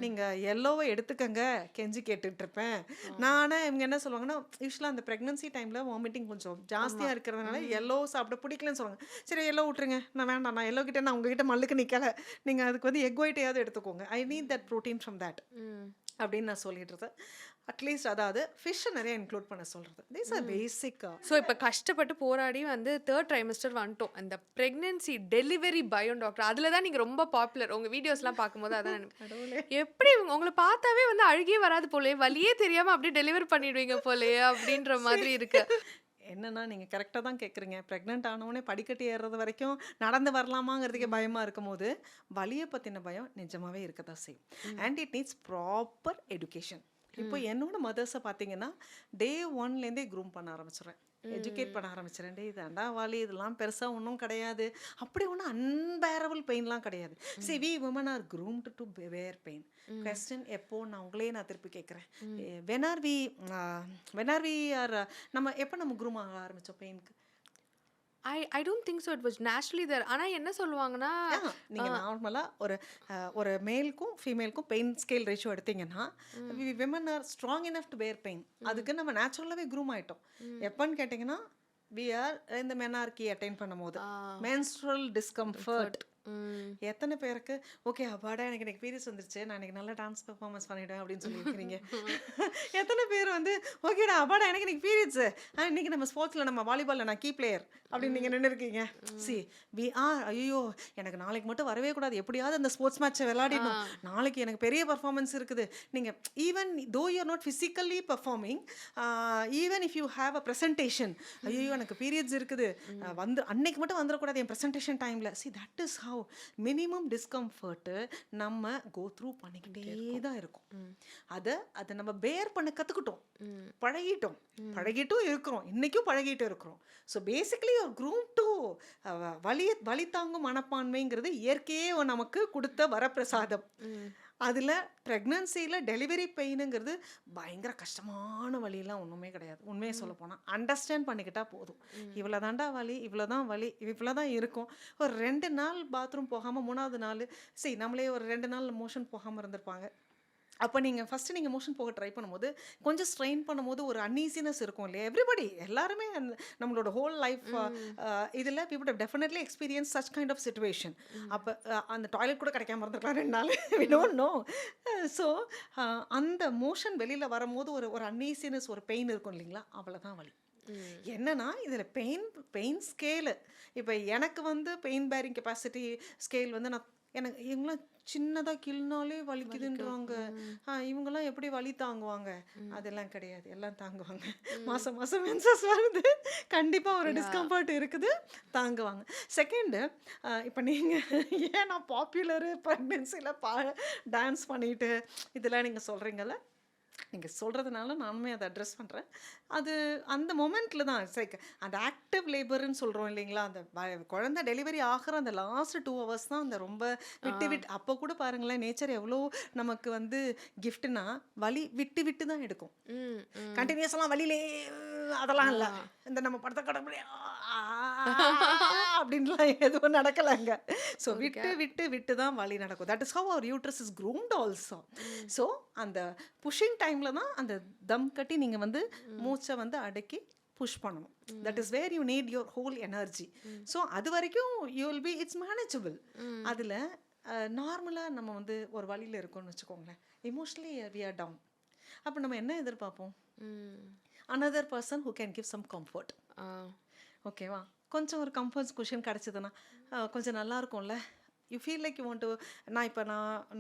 நீங்கள் எல்லோவை எடுத்துக்கங்க. கெஞ்சி கேட்டுட்ருப்பேன் நான். இவங்க என்ன சொல்லுவாங்கன்னா, யூஸ்வலாக அந்த ப்ரெக்னன்சி டைமில் வாமிட்டிங் கொஞ்சம் ஜாஸ்தியாக இருக்கிறதுனால எல்லோ சாப்பிட பிடிக்கலன்னு சொல்லுவாங்க. சரி எல்லோ விட்டுருங்க, நான் வேண்டாம், நான் எல்லோ கிட்டே நான் உங்ககிட்ட மல்லுக்கு நிற்கலை, நீங்கள் அதுக்கு வந்து எக் ஒயிட்டையாவது எடுத்துக்கோங்க. I need that protein from that அப்படின்னு நான் சொல்லிடுறது. அட்லீஸ்ட் அதாவது ஃபிஷ்ஷை நிறைய இன்க்ளூட் பண்ண சொல்கிறது. தீஸ் ஆர் பேசிக்காக. ஸோ இப்போ கஷ்டப்பட்டு போராடி வந்து 3rd ட்ரைமஸ்டர் வந்துட்டோம். அந்த ப்ரெக்னன்சி டெலிவரி பயம் டாக்டர், அதில் தான் நீங்கள் ரொம்ப பாப்புலர். உங்கள் வீடியோஸ்லாம் பார்க்கும்போது அதான் எப்படி உங்களை பார்த்தாவே வந்து அழுகே வராது போலே, வலியே தெரியாமல் அப்படியே டெலிவரி பண்ணிடுவீங்க போலே அப்படின்ற மாதிரி இருக்கு. என்னன்னா நீங்கள் கரெக்டாக தான் கேட்குறீங்க. ப்ரெக்னென்ட் ஆனவுடனே படிக்கட்டு ஏறுறது வரைக்கும் நடந்து வரலாமாங்கிறதுக்கே பயமாக இருக்கும் போது வலியை பற்றின பயம் நிஜமாகவே இருக்க தான் செய்யும். And it needs proper education. இப்போ என்னோட மதர்ஸை பார்த்தீங்கன்னா டே 1லேருந்தே க்ரூம் பண்ண ஆரம்பிச்சிடுறேன், எஜுகேட் பண்ண ஆரம்பிச்சிடறேன். டே இதாண்டா வாலி, இதெல்லாம் பெருசாக ஒன்றும் கிடையாது, அப்படி ஒன்றும் அன்பேரபிள் பெயின்லாம் கிடையாது. சரி we women are groomed to bear pain. Question எப்போ நான் உங்களே நான் திருப்பி கேட்குறேன், வெனார் வி ஆர் நம்ம எப்போ நம்ம க்ரூம் ஆக ஆரம்பித்தோம் பெயினுக்கு? I don't think so, it was naturally there. ஆனால் என்ன சொல்லுவாங்கன்னா, நீங்கள் நார்மலாக ஒரு மேலுக்கும் ஃபீமேலுக்கும் பெயின் ஸ்கேல் ரேஷியோ எடுத்தீங்கன்னா women are strong enough to bear pain. அதுக்கு நம்ம நேச்சுரலாகவே க்ரூம் ஆகிட்டோம். எப்போன்னு கேட்டிங்கன்னா வி ஆர் இந்த மெனார்கி அட்டைன் பண்ணும்போது மென்ஸ்ட்ரல் டிஸ்கம்ஃபர்ட். எத்தனை பேருக்கு ஓகே அப்பாடா எனக்கு இன்னைக்கு பீரியட்ஸ் வந்துருச்சு, நான் இன்னைக்கு நல்லா டான்ஸ் பெர்ஃபார்மன்ஸ் பண்ணிவிடுவேன் அப்படின்னு சொல்லியிருக்கிறீங்க. எத்தனை பேர் வந்து ஓகேடா அப்பாடா எனக்கு இன்னைக்கு பீரியட்ஸு, இன்னைக்கு நம்ம ஸ்போர்ட்ஸில் நம்ம வாலிபாலில் நான் கீ பிளேயர் அப்படின்னு நீங்கள் நின்று இருக்கீங்க. சி வி ஆர் ஐயோ எனக்கு நாளைக்கு மட்டும் வரவே கூடாது, எப்படியாவது அந்த ஸ்போர்ட்ஸ் மேட்ச்சை விளையாடிடணும், நாளைக்கு எனக்கு பெரிய பர்ஃபார்மன்ஸ் இருக்குது. நீங்கள் even though you are not physically performing, even if you have a presentation, ஐயோ எனக்கு பீரியட்ஸ் இருக்குது வந்து அன்னைக்கு மட்டும் வந்துடக்கூடாது என் ப்ரெசன்டேஷன் டைமில். See that is how minimum discomfort நம்ம கோ த்ரூ பண்ணிக்கிட்டே தான் இருக்கும். அதை நம்ம பேர் பண்ண கற்றுக்கிட்டோம், பழகிட்டும் இருக்கிறோம், இன்றைக்கும் பழகிட்டு இருக்கிறோம். ஸோ பேசிக்கலி ஒரு க்ரூம் டு வலி தாங்கும் மனப்பான்மைங்கிறது இயற்கையே நமக்கு கொடுத்த வரப்பிரசாதம். அதில் ப்ரெக்னன்சியில் டெலிவரி பெயினுங்கிறது பயங்கர கஷ்டமான வலியெல்லாம் ஒன்றுமே கிடையாது. உண்மையை சொல்ல போனால் அண்டர்ஸ்டாண்ட் பண்ணிக்கிட்டால் போதும். இவ்வளோ தாண்டா வலி, இவ்வளோ தான் வலி, இவ்வளோ தான் இருக்கும். ஒரு 2 நாள் பாத்ரூம் போகாமல் 3வது நாள் சரி நம்மளே ஒரு 2 நாள் மோஷன் போகாமல் இருந்திருப்பாங்க. அப்போ நீங்கள் ஃபஸ்ட்டு நீங்கள் மோஷன் போக ட்ரை பண்ணும்போது கொஞ்சம் ஸ்ட்ரெயின் பண்ணும்போது ஒரு அன்ஈஸினஸ் இருக்கும் இல்லையா? எவ்ரிபடி எல்லாருமே நம்மளோட ஹோல் லைஃப் இதில் we would definitely experience such kind of situation. அப்போ அந்த டாய்லெட் கூட கிடைக்காம இருந்திருக்கலாம் 2 நாள், வி டோன்ட் நோ. ஸோ அந்த மோஷன் வெளியில் வரும்போது ஒரு அன்ஈஸினஸ், ஒரு பெயின் இருக்கும் இல்லைங்களா? அவ்வளோதான் வலி. என்னன்னா இதில் பெயின் ஸ்கேலு இப்போ எனக்கு வந்து பெயின் பேரிங் கெப்பாசிட்டி ஸ்கேல் வந்து எனக்கு இவங்களாம் சின்னதாக கிள்னாலே வலிக்குதுன்றாங்க. இவங்கெல்லாம் எப்படி வலி தாங்குவாங்க? அதெல்லாம் கிடையாது, எல்லாம் தாங்குவாங்க. மாதம் மென்சஸ் வருது, கண்டிப்பாக ஒரு டிஸ்கம்ஃபர்ட் இருக்குது, தாங்குவாங்க. செகண்டு இப்போ நீங்கள் ஏன் நான் பாப்புலரு ப்ரெக்னென்சியில் டான்ஸ் பண்ணிட்டு இதெல்லாம் நீங்கள் சொல்கிறீங்கல்ல, நீங்கள் சொல்கிறதுனால நானுமே அதை அட்ரெஸ் பண்ணுறேன். அது அந்த மொமெண்ட்டில் தான் லைக் அந்த ஆக்டிவ் லேபர்னு சொல்கிறோம் இல்லைங்களா? அந்த குழந்தை டெலிவரி ஆகிற அந்த லாஸ்ட் 2 ஹவர்ஸ் தான் அந்த ரொம்ப விட்டு அப்போ கூட பாருங்களேன் நேச்சர் எவ்வளோ நமக்கு வந்து கிஃப்ட்னா வலி விட்டு தான் எடுக்கும். கண்டினியூஸெல்லாம் வலியிலே அதெல்லாம் இல்லை. இந்த நம்ம படத்தை கடை அப்படின்லாம் எதுவும் நடக்கலைங்க. So okay. விட்டு விட்டு விட்டு தான் வலி நடக்கும். That is how our uterus is groomed also. So அந்த புஷிங் டைமில் தான் அந்த தம் கட்டி நீங்கள் வந்து மூச்சை வந்து அடக்கி புஷ் பண்ணணும். That is where you need your whole energy. So அது வரைக்கும் you will be it's manageable. அதில் நார்மலாக நம்ம வந்து ஒரு வழியில் இருக்கோம்னு வச்சுக்கோங்களேன், இமோஷனலி வி ஆர் டவுன். அப்போ நம்ம என்ன எதிர்பார்ப்போம்? Another person who can give some comfort. ஓகேவா? கொஞ்சம் ஒரு கம்ஃபர்ட் குஷன் கிடச்சிதுன்னா கொஞ்சம் நல்லா இருக்கும்ல. You feel like you want to.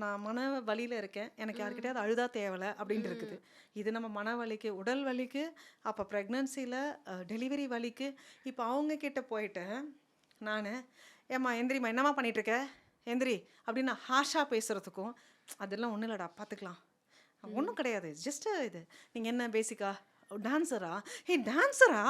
நான் மன வலியில் இருக்கேன், எனக்கு யாருக்கிட்டையாவது அழுதா தேவலை அப்படின்னு இருக்குது. இது நம்ம மன வலிக்கு, உடல் வலிக்கு, அப்போ ப்ரெக்னன்சியில் டெலிவரி வலிக்கு. இப்போ அவங்க கிட்ட போயிட்டு நான் ஏம்மா எந்திரிம்மா, என்னம்மா பண்ணிகிட்ருக்க, எந்திரி அப்படின்னு நான் ஹாஷாக பேசுகிறதுக்கும், அதெல்லாம் ஒன்றும் இல்லைடா பார்த்துக்கலாம், ஒன்றும் கிடையாது, ஜஸ்ட்டு இது. நீங்கள் என்ன பேசிக்கா டான்ஸரா? ஏய் டான்ஸரா,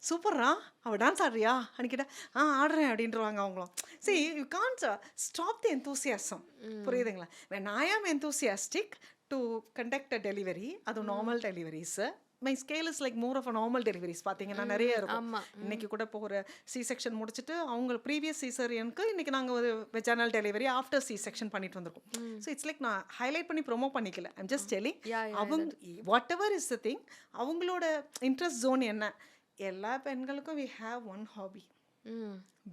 சூப்பரா, அவள் டான்ஸ் ஆடுறியா அப்படின்னு கேட்டால் ஆடுறேன் அப்படின்றவாங்க அவங்களும். See, you can't stop the enthusiasm. புரியுதுங்களா? when I am enthusiastic to conduct a delivery, அது normal deliveries, my scale is like more of a normal deliveries பார்த்தீங்கன்னா நிறைய இருக்கும். இன்னைக்கு கூட இப்போ ஒரு சி செக்ஷன் முடிச்சுட்டு அவங்க ப்ரீவியஸ் சீசரியனுக்கு இன்னைக்கு நாங்கள் ஒரு vaginal delivery after C section பண்ணிட்டு வந்திருக்கோம். ஸோ இட்ஸ் லைக் நான் ஹைலைட் பண்ணி ப்ரொமோ பண்ணிக்கல, ஐம் ஜஸ்ட் டெல்லிங். அவங்க whatever is the thing, அவங்களோட இன்ட்ரெஸ்ட் ஜோன் என்ன. எல்லா பெண்களுக்கும் we have one hobby.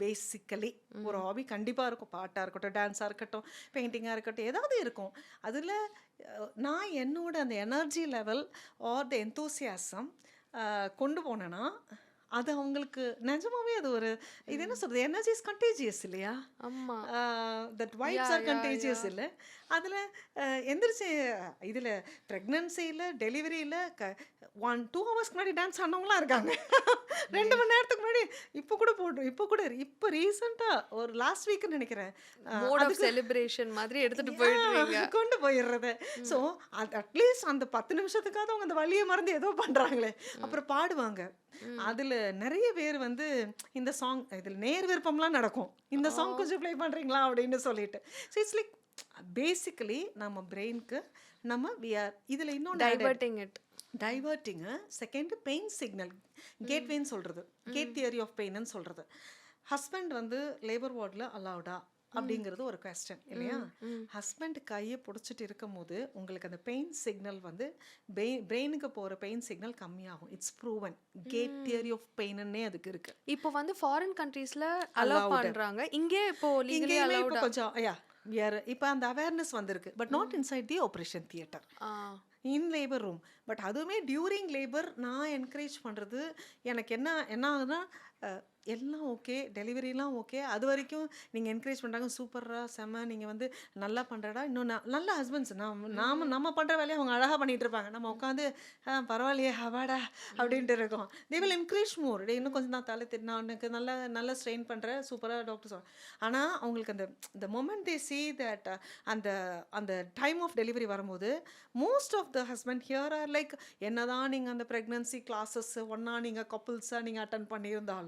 Basically ஒரு ஹாபி கண்டிப்பாக இருக்கும். பாட்டாக இருக்கட்டும், டான்ஸாக இருக்கட்டும், பெயிண்டிங்காக இருக்கட்டும், ஏதாவது இருக்கும். அதில் நான் என்னோட அந்த energy level or the enthusiasm கொண்டு போனேன்னா அது அவங்களுக்கு நிஜமாவே அது ஒரு இது என்ன சொல்கிறது, எனர்ஜி இஸ் கண்டேஜியஸ் இல்லையா? தட் வைப்ஸ் ஆர் கண்டேஜியஸ் இல்லை. அதில் எந்திரிச்சு இதில் ப்ரெக்னன்சியில் டெலிவரியில் 1-2 ஹவர்ஸ்க்கு முன்னாடி டான்ஸ் ஆனவங்களாம் இருக்காங்க. 2 மணி நேரத்துக்கு முன்னாடி இப்போ ரீசெண்டாக ஒரு லாஸ்ட் வீக்குன்னு நினைக்கிறேன், செலிப்ரேஷன் மாதிரி எடுத்துகிட்டு போயிட்டு கொண்டு போயிடுறது. ஸோ அட்லீஸ்ட் அந்த 10 நிமிஷத்துக்காவது அவங்க அந்த வலியை மறந்து ஏதோ பண்ணுறாங்களே. அப்புறம் பாடுவாங்க. அதில் நிறைய பேர் வந்து இந்த சாங், இதில் நேர் விருப்பம்லாம் நடக்கும், இந்த சாங் கொஞ்சம் ப்ளே பண்ணுறீங்களா அப்படின்னு சொல்லிட்டு. ஸோ இட்ஸ் லைக் பேசிக்கலி நம்ம பிரெயினுக்கு நம்ம வி ஆர் இதில் இன்னும் டைவர்ட்டிங்கு. செகண்ட் பெயின் சிக்னல், கேட்வேன்னு சொல்கிறது, கேட் தியரி ஆஃப் பெயின்னு சொல்கிறது. ஹஸ்பண்ட் வந்து லேபர் வார்டில் அலவுடா அப்படிங்கிறது ஒரு கொஸ்டின் இல்லையா? ஹஸ்பண்ட் கையை பிடிச்சிட்டு இருக்கும் போது உங்களுக்கு அந்த பெயின் சிக்னல் வந்து பிரெயினுக்கு போகிற பெயின் சிக்னல் கம்மியாகும். It's proven. Gate theory of பெயின்னே அதுக்கு இருக்கு. இப்போ வந்து ஃபாரின் கண்ட்ரீஸ்ல அலோவ் பண்றாங்க, இங்கே இப்போ லீகலி அலௌட் கொஞ்சம் இப்போ அந்த அவேர்னஸ் வந்திருக்கு. But not inside the operation theatre, in labour room. But அதுவுமே டியூரிங் லேபர் நான் என்கரேஜ் பண்ணுறது. எனக்கு என்ன ஆகுதுன்னா எல்லாம் ஓகே, டெலிவரிலாம் ஓகே, அது வரைக்கும் நீங்கள் என்கரேஜ் பண்ணுறாங்க, சூப்பராக செம்ம, நீங்கள் வந்து நல்லா பண்ணுறடா. இன்னும் நல்ல ஹஸ்பண்ட்ஸ் நம்ம பண்ணுற வேலையை அவங்க அழகாக பண்ணிகிட்டு இருப்பாங்க. நம்ம உட்காந்து பரவாயில்லையே ஹவாடா அப்படின்ட்டு இருக்கோம். தே வில் என்கரேஜ் மோர். இன்னும் கொஞ்சம் நான் தலை நான் உனக்கு நல்லா ஸ்ட்ரெயின் பண்ணுறேன், சூப்பராக டாக்டர் சொல்கிறேன். ஆனால் அவங்களுக்கு அந்த மொமெண்ட் தே சி தட் அந்த டைம் ஆஃப் டெலிவரி வரும்போது most of the husband here are like, என்னதான் நீங்கள் அந்த ப்ரெக்னன்சி கிளாஸஸ் ஒன்றா நீங்கள் கப்புள்ஸாக நீங்கள் அட்டன் பண்ணியிருந்தாலும்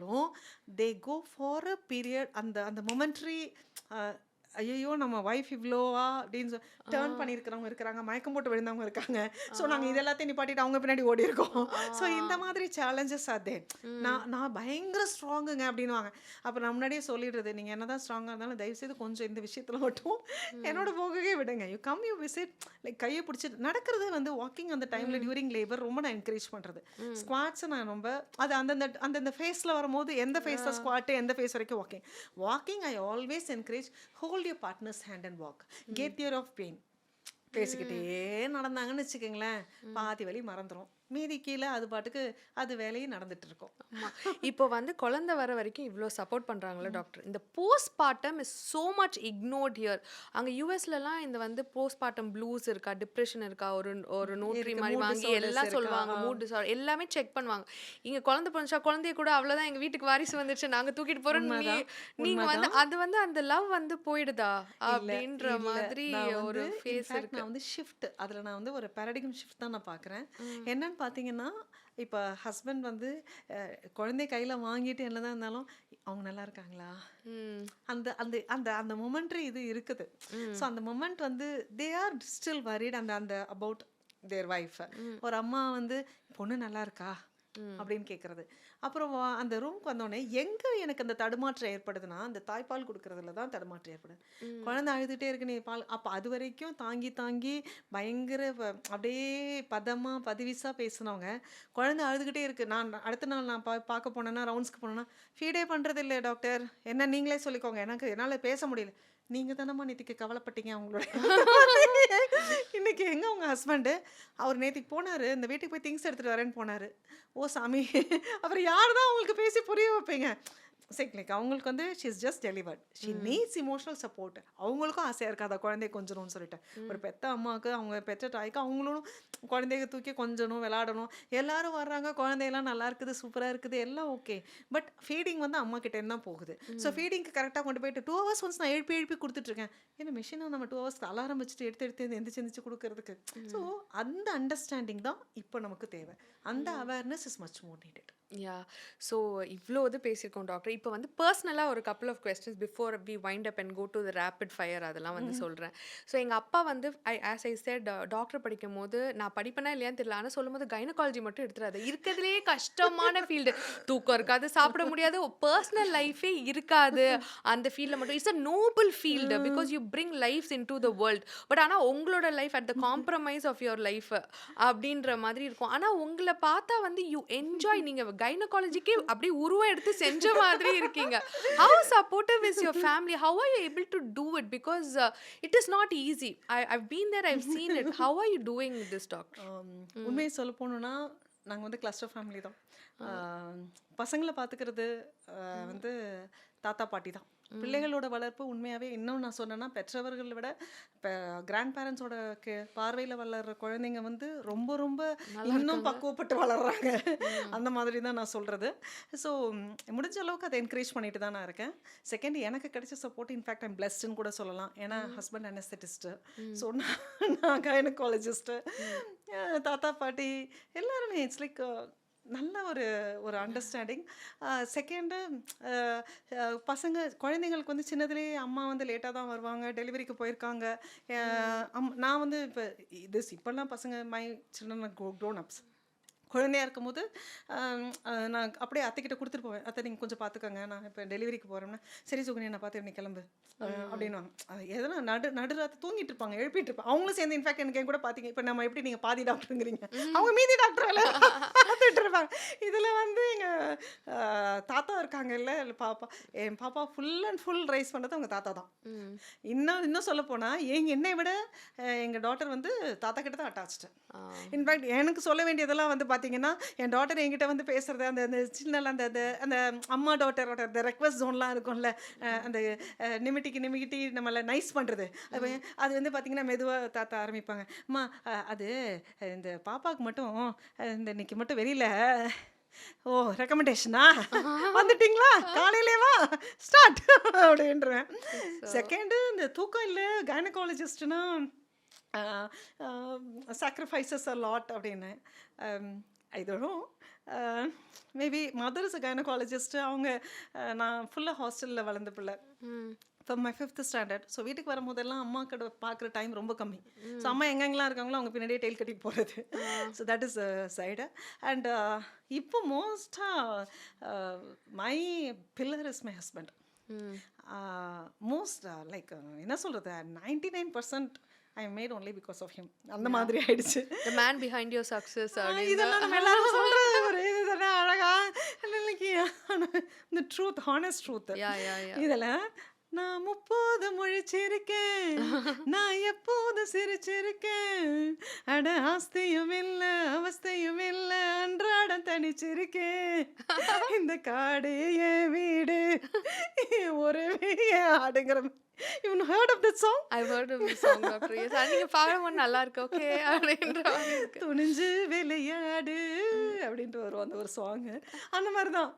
they go for a period, அந்த மொமெண்ட்ரி ஐயோ நம்ம ஒய்ஃப் இவ்வளோவா அப்படின்னு டேர்ன் பண்ணியிருக்கிறவங்க இருக்கிறாங்க, மயக்கம் போட்டு விழுந்தவங்க இருக்காங்க. ஸோ நாங்கள் இது எல்லாத்தையும் நிப்பாட்டிட்டு அவங்க பின்னாடி ஓடி இருக்கோம். ஸோ இந்த மாதிரி சேலஞ்சஸ் அதே. நான் பயங்கர ஸ்ட்ராங்குங்க அப்படின்வாங்க. அப்போ நான் முன்னாடியே சொல்லிடுறது, நீங்கள் என்ன தான் ஸ்ட்ராங்காக இருந்தாலும் தயவுசெய்து கொஞ்சம் இந்த விஷயத்தில் மட்டும் என்னோட போகவே விடுங்க. You come you visit, like கையை பிடிச்சிட்டு நடக்கிறது வந்து வாக்கிங் அந்த டைமில் டியூரிங் லேபர் ரொம்ப நான் என்கரேஜ் பண்ணுறது. ஸ்குவாட்ஸை நான் ரொம்ப அது அந்தந்த ஃபேஸில் வரும்போது எந்த ஃபேஸில் ஸ்குவாட்டு, எந்த ஃபேஸ் வரைக்கும் walking I always encourage. Hold your partner's hand and walk. Get theory of pain. பேசிக்கிட்டே நடந்தாங்கன்னு வச்சுக்கோங்களேன், பாதி வலி மறந்துடும், மீதி கீழே அது பாட்டுக்கு அது வேலையை நடந்துட்டு இருக்கும். இப்போ வந்து குழந்தை வர வரைக்கும் இவ்வளோ சப்போர்ட் பண்ணுறாங்களே டாக்டர், இந்த post partum is so much ignored here. அங்கே யூஎஸ்லலாம் இந்த வந்து போஸ்ட் பார்ட்டம் ப்ளூஸ் இருக்கா, டிப்ரெஷன் இருக்கா, ஒரு நோட்ரி மாதிரி வாங்கி எல்லாம் சொல்லுவாங்க, மூட் டிசார்டர் எல்லாமே செக் பண்ணுவாங்க. இங்கே குழந்தை பிறந்துச்சா, குழந்தைய கூட அவ்வளோதான், எங்கள் வீட்டுக்கு வாரிசு வந்துருச்சு, நாங்கள் தூக்கிட்டு போகிறோம், நீங்கள் வந்து அது வந்து அந்த லவ் வந்து போயிடுதா அப்படின்ற மாதிரி ஒரு ஃபேஸ் இருக்கு. நான் வந்து ஷிஃப்ட், அதில் நான் வந்து ஒரு பேரடிகம் ஷிஃப்ட் தான் நான் பார்க்குறேன். என்னன்னு பார்த்தீங்கன்னா, இப்போ ஹஸ்பண்ட் வந்து குழந்தைய கையில் வாங்கிட்டு என்னதான் இருந்தாலும் அவங்க நல்லா இருக்காங்களா, அந்த அந்த அந்த அந்த மொமெண்ட்ரி இது இருக்குது. ஸோ அந்த மொமெண்ட் வந்து தே ஆர் ஸ்டில் வரிட் அந்த அபவுட் தேர் ஒய்ஃப். ஒரு அம்மா வந்து பொண்ணு நல்லா இருக்கா, அப்படின்னு கேட்குறது. அப்புறம் அந்த ரூமுக்கு வந்தோடனே எங்கே எனக்கு அந்த தடுமாற்றம் ஏற்படுதுன்னா, அந்த தாய்ப்பால் கொடுக்கறதுல தான் தடுமாற்றம் ஏற்படுது. குழந்தை அழுதுகிட்டே இருக்கு, நீ பால் அப்போ அது வரைக்கும் தாங்கி தாங்கி பயங்கர அப்படியே பதமாக பதிவிஸாக பேசினவங்க, குழந்தை அழுதுகிட்டே இருக்கு. நான் அடுத்த நாள் நான் பார்க்க போனேன்னா, ரவுண்ட்ஸ்க்கு போனேன்னா, ஃபீடே பண்ணுறது இல்லை டாக்டர், என்ன நீங்களே சொல்லிக்கோங்க, எனக்கு என்னால் பேச முடியல. நீங்க தானம்மா நேத்திக்கு கவலைப்பட்டீங்க அவங்களோட. இன்னைக்கு எங்க உங்க ஹஸ்பண்டு? அவர் நேத்திக்கு போனாரு. இந்த வீட்டுக்கு போய் திங்ஸ் எடுத்துட்டு வரேன்னு போனாரு. ஓ சாமி! அப்புறம் யார் தான் அவங்களுக்கு பேசி புரிய வைப்பீங்க? சரி லைக் அவங்களுக்கு வந்து she is just delivered. She needs emotional support. அவங்களுக்கும் ஆசையாக இருக்காதா குழந்தைய கொஞ்சணும்னு சொல்லிட்டு. ஒரு பெத்த அம்மாவுக்கு அவங்க பெற்ற தாய்க்கு அவங்களும் குழந்தைய தூக்கி கொஞ்சணும், விளையாடணும். எல்லாரும் வர்றாங்க, குழந்தையெல்லாம் நல்லா இருக்குது, சூப்பராக இருக்குது, எல்லாம் ஓகே. பட் ஃபீடிங் வந்து அம்மா கிட்டேருந்து தான் போகுது. ஸோ ஃபீடிங்க்கு கரெக்டாக கொண்டு போயிட்டு 2 ஹவர்ஸ் ஒன்ஸ் நான் எழுப்பி எழுப்பி கொடுத்துட்ருக்கேன். ஏன்னா மிஷினை நம்ம 2 ஹவர்ஸ்க்கு அலாரம் வச்சுட்டு எடுத்து எடுத்து எந்திரிச்சு எந்திரிச்சு கொடுக்கறதுக்கு. ஸோ அந்த அண்டர்ஸ்டாண்டிங் தான் இப்போ நமக்கு தேவை. அந்த awareness is much more needed. Yeah. So இவ்வளோ இது பேசியிருக்கோம் டாக்டர். இப்போ வந்து பர்சனலாக ஒரு couple of questions before we wind up and go to the rapid fire அதெல்லாம் வந்து சொல்கிறேன். ஸோ எங்கள் அப்பா வந்து ஆஸ் ஐ செட் டாக்டர் படிக்கும் போது நான் படிப்பேனா இல்லையான்னு தெரியல, ஆனால் சொல்லும் போது கைனகாலஜி மட்டும் எடுத்துறாது. இருக்கிறதுலேயே கஷ்டமான ஃபீல்டு. தூக்கம் இருக்காது, சாப்பிட முடியாது, பர்சனல் லைஃபே இருக்காது அந்த ஃபீல்டில் மட்டும். It's a noble field because you bring lifes into the world. But ஆனால் உங்களோட life at the compromise of your life அப்படின்ற மாதிரி இருக்கும். ஆனால் உங்களை பார்த்தா வந்து யூ என்ஜாய், நீங்கள் கைனகாலஜிக்கே அப்படியே உருவம் எடுத்து செஞ்ச மாதிரி இருக்கீங்க. How supportive is your family? How are you able to do it? Because it is not easy. I've been there, I've seen it. How are you doing this, doctor? உண்மையை சொல்ல போனோம்னா நாங்கள் வந்து கிளஸ்டர் ஃபேமிலி தான். பசங்களை பார்த்துக்கிறது வந்து தாத்தா பாட்டி தான். பிள்ளைகளோட வளர்ப்பு உண்மையாகவே இன்னும் நான் சொன்னேன்னா பெற்றவர்களை விட இப்போ கிராண்ட் பேரண்ட்ஸோட பார்வையில் வளர்கிற குழந்தைங்க வந்து ரொம்ப ரொம்ப இன்னும் பக்குவப்பட்டு வளர்கிறாங்க. அந்த மாதிரி தான் நான் சொல்கிறது. ஸோ முடிஞ்ச அளவுக்கு அதை என்கரேஜ் பண்ணிட்டு தான் நான் இருக்கேன். செகண்ட், எனக்கு கிடைச்ச சப்போர்ட் இன்ஃபேக்ட் ஐம் பிளஸ்டுன்னு கூட சொல்லலாம். ஏன்னா ஹஸ்பண்ட் அனஸ்தட்டிஸ்ட்டு, ஸோ நான் கைனகாலஜிஸ்ட்டு, தாத்தா பாட்டி எல்லாருமே இட்ஸ் லைக் நல்ல ஒரு அண்டர்ஸ்டாண்டிங். செகண்டு, பசங்க குழந்தைங்களுக்கு வந்து சின்னதுலேயே அம்மா வந்து லேட்டாக தான் வருவாங்க, டெலிவரிக்கு போயிருக்காங்க. நான் வந்து இப்போல்லாம் பசங்க மை சில்ட்ரன் க்ரோன் அப்ஸ். குழந்தையா இருக்கும்போது நான் அப்படியே அத்தைக்கிட்ட கொடுத்துட்டு போவேன். அத்தை நீங்கள் கொஞ்சம் பார்த்துக்கோங்க, நான் இப்போ டெலிவரிக்கு போகிறேன்னா, சரி சுகன்யா நான் பார்த்து நீ கிளம்பு அப்படின்வாங்க. எதனா நடுராத்து தூங்கிட்டு இருப்பாங்க, எழுப்பிட்டு இருப்பாங்க. அவங்களும் சேர்ந்து இன்ஃபேக்ட் எனக்கு கூட பார்த்தீங்க இப்போ நம்ம எப்படி நீங்கள் பாதி டாக்டருங்கிறீங்க, அவங்க மீதி டாக்டர் வேலை பார்த்துட்டு இருப்பாங்க. இதில் வந்து எங்கள் தாத்தா இருக்காங்க இல்லை பாப்பா, என் பாப்பா ஃபுல் அண்ட் ஃபுல் ரைஸ் பண்ணது அவங்க தாத்தா தான். இன்னும் சொல்ல போனால் என்னை விட எங்கள் டாட்டர் வந்து தாத்தா கிட்ட தான் அட்டாச்டு. இன்ஃபேக்ட் எனக்கு சொல்ல வேண்டியதெல்லாம் வந்து பார்த்தீங்கன்னா, என் டாட்டர் என்கிட்ட வந்து பேசுறது அந்த சின்ன அந்த அந்த அம்மா டாட்டரோட அந்த ரெக்வஸ்ட் ஜோன்லாம் இருக்கும்ல, அந்த நிமிட்டி நம்மளை நைஸ் பண்ணுறது, அது வந்து பார்த்தீங்கன்னா மெதுவாக தாத்தா ஆரம்பிப்பாங்க. அம்மா அது இந்த பாப்பாவுக்கு மட்டும் இந்த இன்னைக்கு மட்டும் வெளியில் ஓ ரெக்கமெண்டேஷனா வந்துட்டிங்களா காலையிலேவா ஸ்டார்ட் அப்படின்றேன். செகண்டு, இந்த தூக்கம் இல்லை கைனகாலஜிஸ்ட்னா sacrifices a lot அப்படின்னு. I don't know, maybe mother is a gynaecologist. அவங்க நான் ஃபுல்லாக ஹாஸ்டலில் வளர்ந்த பிள்ளை from my 5th standard. So வீட்டுக்கு வரும்போதெல்லாம் அம்மா கிட்ட பார்க்குற டைம் ரொம்ப கம்மி. ஸோ அம்மா எங்கெங்கெல்லாம் இருக்காங்களோ அவங்க பின்னாடியே டெய்ல் கட்டிட்டு போகிறது. So that is side. And இப்போ மோஸ்ட்டாக my pillar is my husband. Most like என்ன சொல்கிறது, 99% I made only because of him. அந்த மாதிரி ஆயிடுச்சு. The man behind your success. இதெல்லாம் நம்ம எல்லாரும் சொல்கிறது ஒரு இதுதானே அழகா இந்த ட்ரூத், ஹானஸ்ட் ட்ரூத். இதில் நான் 30 முழிச்சிருக்கேன், நான் எப்போது சிரிச்சிருக்கேன், அட ஆஸ்தியும் இல்லை அவஸ்தையும் இல்லை, அன்றாடம் தனிச்சிருக்கேன், இந்த காடு என் வீடு ஒரு ஆடுங்கிற. You heard of that song? I've heard of this song, doctor. Yes, நீங்க பாடும்போது நல்லா இருக்கு. ஓகே அப்படின்ற மாதிரி இருக்கு. துணிஞ்சு விளையாடு அப்படின்ட்டு வரும் அந்த ஒரு சாங். அந்த மாதிரி தான்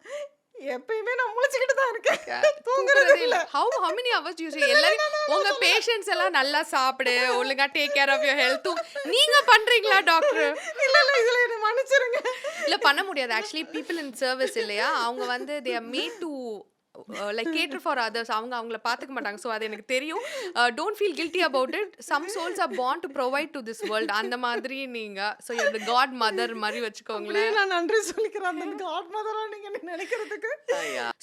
எப்பயுமே நான் முழிச்சுக்கிட்டு தான் இருக்கேன், தூங்குறதே இல்ல. How many hours do you say? எல்லாரும் உங்க பேஷண்ட்ஸ் எல்லாம் நல்லா சாப்பிடு, ஒழுங்கா take care of your health நீங்க பண்றீங்களா டாக்டர்? இல்ல இதுல என்ன மன்னிச்சிருங்க. இல்ல பண்ண முடியாது. ஆக்சுவலி பீப்புள் இன் சர்வீஸ் இல்லையா, அவங்க வந்து they are made to like cater for others. அவங்கள பார்த்துக்க மாட்டாங்க. ஸோ அது எனக்கு தெரியும். Don't feel guilty about it. Some souls are born to provide to this world. அந்த மாதிரி நீங்க. So you are the godmother மாரி அப்படியே வச்சுக்கோங்களேன். நான் நன்றி சொல்லிக்கிறேன் அந்த காட் மதரா நீங்க என்ன நினைக்கிறதுக்கு.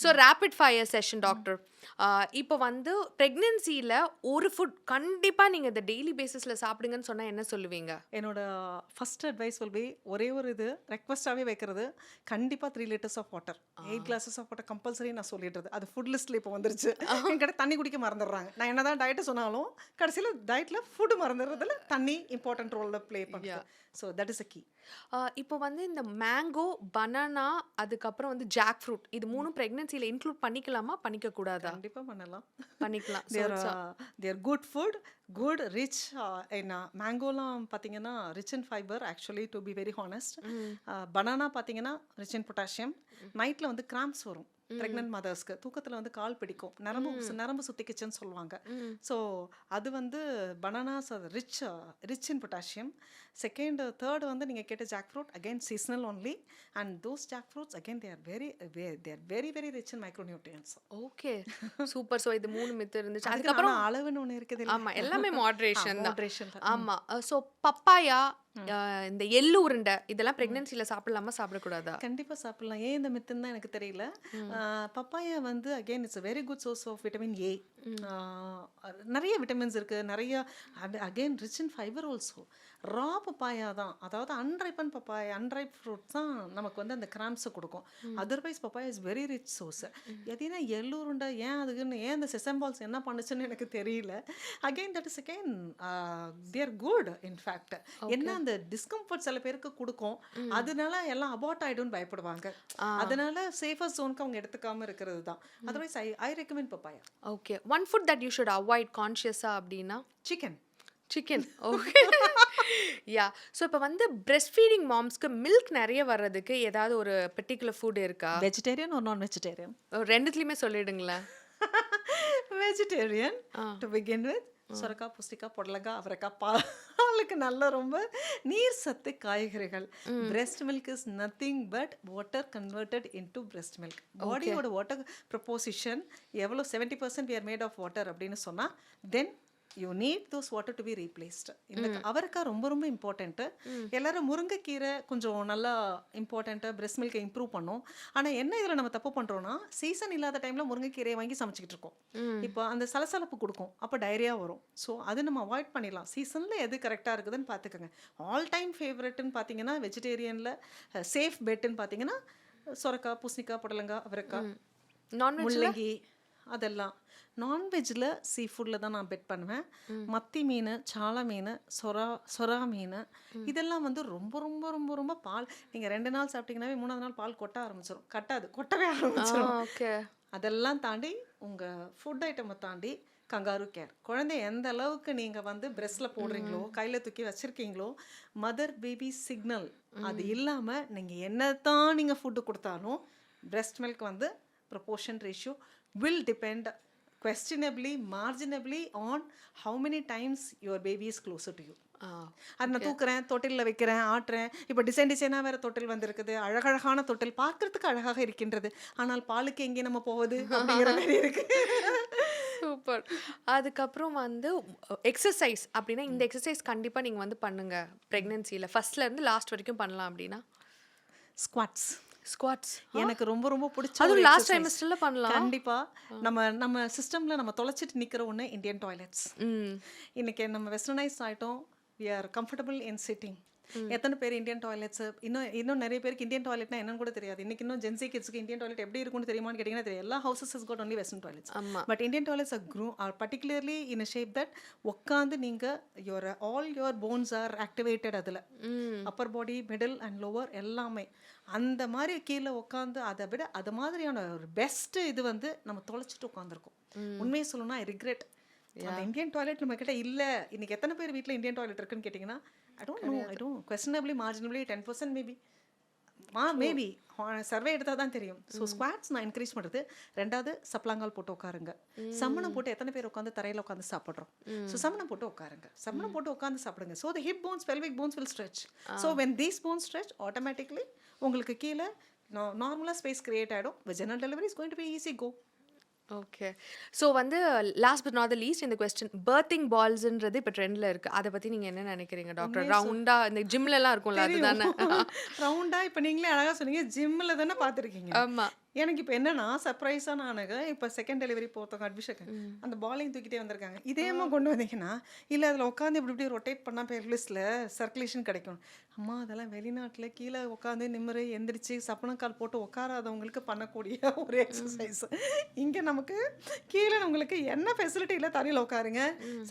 So rapid fire session doctor. இப்போ வந்து பிரெக்னன்சில ஒரு ஃபுட் கண்டிப்பா நீங்க இத டெய்லி பேசிஸ்ல சாப்பிடுங்கன்னு சொன்னா என்ன சொல்லுவீங்க? என்னோட ஃபர்ஸ்ட் அட்வைஸ் வில் பி ஒரே ஒரு இது ரெக்வஸ்டாகவே வைக்கிறது கண்டிப்பாக 3 liters of water 8 glasses of water compulsory நான் சொல்லிடுறது. அது ஃபுட் லிஸ்ட்டில் இப்போ வந்துருச்சு. என்கிட்ட தண்ணி குடிக்க மறந்துடுறாங்க. நான் என்ன தான் டயட்டை சொன்னாலும் கடைசியில் டயட்டில் ஃபுட்டு மறந்துடுறதுல தண்ணி இம்பார்ட்டன்ட் ரோலில் ப்ளே பண்ணுது. So that is a key. இப்போ வந்து இந்த மேங்கோ, பனானா, அதுக்கப்புறம் வந்து ஜாக் ஃப்ரூட் இது 3ம் பிரெக்னன்சில இன்க்ளூட் பண்ணிக்கலாமா? பண்ணிக்க கூடாதா? கண்டிப்பாக பண்ணலாம். பண்ணிக்கலாம். தேர் குட் ஃபுட் குட் ரிச் என்ன மேங்கோலாம் பார்த்தீங்கன்னா rich in fibre actually to be very honest. Banana பார்த்தீங்கன்னா ரிச் இன் பொட்டாசியம். நைட்டில் வந்து கிராம்ஸ் வரும் ப்ரெக்னென்ட் மதர்ஸ்க்கு. தூக்கத்தில் வந்து கால் பிடிக்கும், நரம்பு சுத்திக்கிச்சுன்னு சொல்லுவாங்க. ஸோ அது வந்து bananas rich in potassium. Second third வந்து நீங்கள் கேட்ட jackfruit again seasonal only. And those jackfruits again they're very very rich in micronutrients. Okay, super. So இது 3 மித்து இருந்துச்சு. அதுக்கப்புறம் அதுக்கப்புறம் அளவுன்னு ஒன்று இருக்குது. ஆமா, எல்லாமே மாடரேஷன் தான். மாட்ரேஷன். ஆமா. ஸோ பப்பாயா, இந்த எள்ளு உருண்டை இதெல்லாம் பிரெக்னன்சில சாப்பிடலாமா சாப்பிடக்கூடாதா? கண்டிப்பாக சாப்பிடலாம். ஏன் இந்த மித்துன்னு தான் எனக்கு தெரியல. பப்பாயா வந்து again it's very good source of vitamin A. நிறைய விட்டமின்ஸ் இருக்குது, நிறைய again rich in fibre also. Raw papaya தான், அதாவது அன்ரைப்பன் பப்பாயா, அன்ரைப் ஃப்ரூட் தான் நமக்கு வந்து அந்த கிராம்ஸை கொடுக்கும். Otherwise papaya is very rich source. எதுனா எள்ளூருண்டை ஏன் அதுக்குன்னு ஏன் அந்த செசம்பால்ஸ் என்ன பண்ணுச்சுன்னு எனக்கு தெரியல. Again that is again they're good in fact. என்ன அந்த டிஸ்கம்ஃபர்ட் சில பேருக்கு கொடுக்கும், அதனால எல்லாம் அபார்ட் ஆகிடும்னு பயப்படுவாங்க. அதனால சேஃபர் ஜோனுக்கு அவங்க எடுத்துக்காம இருக்கிறது தான். Otherwise I recommend papaya. Okay. One food that you should avoid கான்ஷியஸா அப்படின்னா? Chicken. Chicken. Okay. Yeah. So இப்போ வந்து பிரெஸ்ட் ஃபீடிங் மாம்ஸ்க்கு மில்க் நிறைய வர்றதுக்கு ஏதாவது ஒரு பர்டிகுலர் ஃபுட் இருக்கா? வெஜிடேரியன் ஒரு நான் வெஜிடேரியன்? ரெண்டுத்துலையுமே சொல்லிடுங்களேன். Vegetarian to begin with. சுரக்காய், புஸ்டிக்காய், புடலங்காய், அவரைக்காய், பாலுக்கு நல்ல ரொம்ப நீர் சத்து காய்கறிகள். Breast milk is nothing but water converted into breast milk. பாடியோட வாட்டர் ப்ரொபோசிஷன் எவ்வளோ 70% we are made of water அப்படின்னு சொன்னால் then you need those water to be replaced. இந்த அவரைக்காய் ரொம்ப ரொம்ப இம்பார்ட்டண்ட்டு. எல்லாரும் முருங்கைக்கீரை கொஞ்சம் நல்லா இம்பார்ட்டண்ட்டு, பிரெஸ்ட் மில்கை இம்ப்ரூவ் பண்ணும். ஆனால் என்ன இதில் நம்ம தப்பு பண்ணுறோன்னா சீசன் இல்லாத டைமில் முருங்கைக்கீரையை வாங்கி சமைச்சிக்கிட்டு இருக்கோம். இப்போ அந்த சலசலப்பு கொடுக்கும், அப்போ டைரியா வரும். ஸோ அது நம்ம அவாய்ட் பண்ணிடலாம். சீசனில் எது கரெக்டாக இருக்குதுன்னு பார்த்துக்கோங்க. ஆல் டைம் ஃபேவரட்னு பார்த்தீங்கன்னா வெஜிடேரியனில் சேஃப் பெட்டுன்னு பார்த்தீங்கன்னா சுரக்காய், பூசணிக்காய், புடலங்காய், அவரைக்காய், முள்ளங்கி அதெல்லாம். நான்வெஜ்ஜில் சீ ஃபுட்டில் தான் நான் பெட் பண்ணுவேன். மத்தி மீன், சாலை மீன், சொரா மீன் இதெல்லாம் வந்து ரொம்ப ரொம்ப ரொம்ப ரொம்ப பால் நீங்கள் 2 நாள் சாப்பிட்டீங்கன்னாவே 3ஆவது நாள் பால் கொட்ட ஆரம்பிச்சிடும். கொட்டவே ஆரம்பிச்சிடும். ஓகே. அதெல்லாம் தாண்டி உங்கள் ஃபுட் ஐட்டமை தாண்டி கங்காரு கேர். குழந்தை எந்த அளவுக்கு நீங்கள் வந்து பிரெஸ்ட்டில் போடுறீங்களோ, கையில் தூக்கி வச்சுருக்கீங்களோ, மதர் பேபி சிக்னல் அது இல்லாமல் நீங்கள் என்ன தான் நீங்கள் ஃபுட்டு கொடுத்தாலும் பிரெஸ்ட் மில்க் வந்து proportion ratio will depend questionably, marginally on how many times your baby is closer to you. அது நான் தூக்குறேன், தொட்டிலில் வைக்கிறேன், ஆட்டுறேன். இப்போ டிசைனாக வேறு தொட்டில் வந்திருக்குது, அழகழகான தொட்டில் பார்க்குறதுக்கு அழகாக இருக்கின்றது. ஆனால் பாலுக்கு எங்கே நம்ம போவது அப்படிங்கிற மாதிரி இருக்கு. சூப்பர். அதுக்கப்புறம் வந்து எக்ஸசைஸ் அப்படின்னா இந்த எக்ஸசைஸ் கண்டிப்பாக நீங்கள் வந்து பண்ணுங்க ப்ரெக்னன்சியில் ஃபர்ஸ்ட்லேருந்து லாஸ்ட் வரைக்கும் பண்ணலாம் அப்படின்னா? ஸ்குவாட்ஸ் எனக்கு ரொம்ப ரொம்ப பிடிச்ச. அதுவும் லாஸ்ட் ட்ரைமஸ்டர்ல பண்ணலாம். கண்டிப்பா நம்ம சிஸ்டம்ல நம்ம தொலைச்சிட்டு நிக்கிற ஒண்ணு இந்தியன் டாய்லெட்ஸ். இன்னைக்கு நம்ம வெஸ்டர்னைஸ் ஆயிட்டோம். we are comfortable in sitting. எத்தனை பேர் இந்தியன் டாய்லெட்ஸ் இன்னும் நிறைய பேருக்கு இந்தியன் டாய்லெட்னா என்னன்னு கூட தெரியாது. இன்னைக்கு இன்னும் ஜென்சி கிட்ஸ்க்கு இந்தியன் டாய்லெட் எப்படி இருக்கும்னு தெரியுமான்னு கேட்டிங்கன்னா தெரியும். எல்லா houses has got only western toilets. But Indian toilets are particularly in a shape that உட்காந்து நீங்கள் all your bones are activated. அதில் upper body, middle and lower எல்லாமே அந்த மாதிரி கீழே உட்காந்து அதை விட அது மாதிரியான ஒரு பெஸ்ட்டு இது வந்து நம்ம தொலைச்சிட்டு உட்காந்துருக்கோம். உண்மையை சொல்லணும்னா ஐ ரிக்ரெட். அந்த இந்தியன் டாய்லெட் நம்ம கிட்ட இல்லை. இன்னைக்கு எத்தனை பேர் வீட்டில் இந்தியன் டாய்லெட் இருக்குன்னு கேட்டிங்கன்னா I don't questionably marginally 10% maybe survey எடுத்தால் தான் தெரியும். ஸோ ஸ்குவாட்ஸ் நான் இன்க்ரீஸ் பண்ணுறது. ரெண்டாவது சப்ளாங்கால் போட்டு உட்காருங்க. சம்மணம் போட்டு எத்தனை பேர் உட்காந்து தரையில் உட்காந்து சாப்பிட்றோம். ஸோ சம்மணம் போட்டு உட்காருங்க, சம்மணம் போட்டு உட்காந்து சாப்பிடுங்க. So the hip bones, pelvic bones will stretch. ஸோ when these bones stretch automatically உங்களுக்கு கீழே நார்மலாக ஸ்பேஸ் கிரியேட் ஆகிடும். vaginal delivery is going to be easy go. Okay. So வந்து last but not the least இந்த கொஸ்டின் பர்த்திங் பால்ஸ்ன்றது இப்ப ட்ரெண்ட்ல இருக்கு. அத பத்தி நீங்க என்ன நினைக்கிறீங்க டாக்டர்? உண்மையை ரவுண்டா இந்த ஜிம்லலாம் இருக்கும்ல தெரியும். அதுதானே? ரவுண்டா இப்ப நீங்களே அழகா சொன்னீங்க. ஜிம்ல தானே பார்த்துருக்கீங்க. ஆமா. எனக்கு இப்ப என்னன்னா, சர்ப்ரைஸா நானுங்க இப்ப செகண்ட் டெலிவரி போறவங்க அட்மிஷன் ம். அந்த பாலையும் தூக்கிட்டே வந்திருக்காங்க. இதேம்மா கொண்டு வந்தீங்கன்னா, இல்ல அதுல உட்காந்து இப்படி இப்படி ரொட்டேட் பண்ணா பெர்லிஸ்ல சர்க்குலேஷன் கிடைக்கும். அம்மா அதெல்லாம் வெளிநாட்டுல கீழ உட்காந்து நிமிரு, எந்திரிச்சு சப்பனக்கால் போட்டு உட்காராதவங்களுக்கு பண்ணக்கூடிய ஒரு எக்ஸர்சைஸ். இங்க நமக்கு கீழ உங்களுக்கு என்ன ஃபெசிலிட்டி இல்ல, தரையில உட்காருங்க,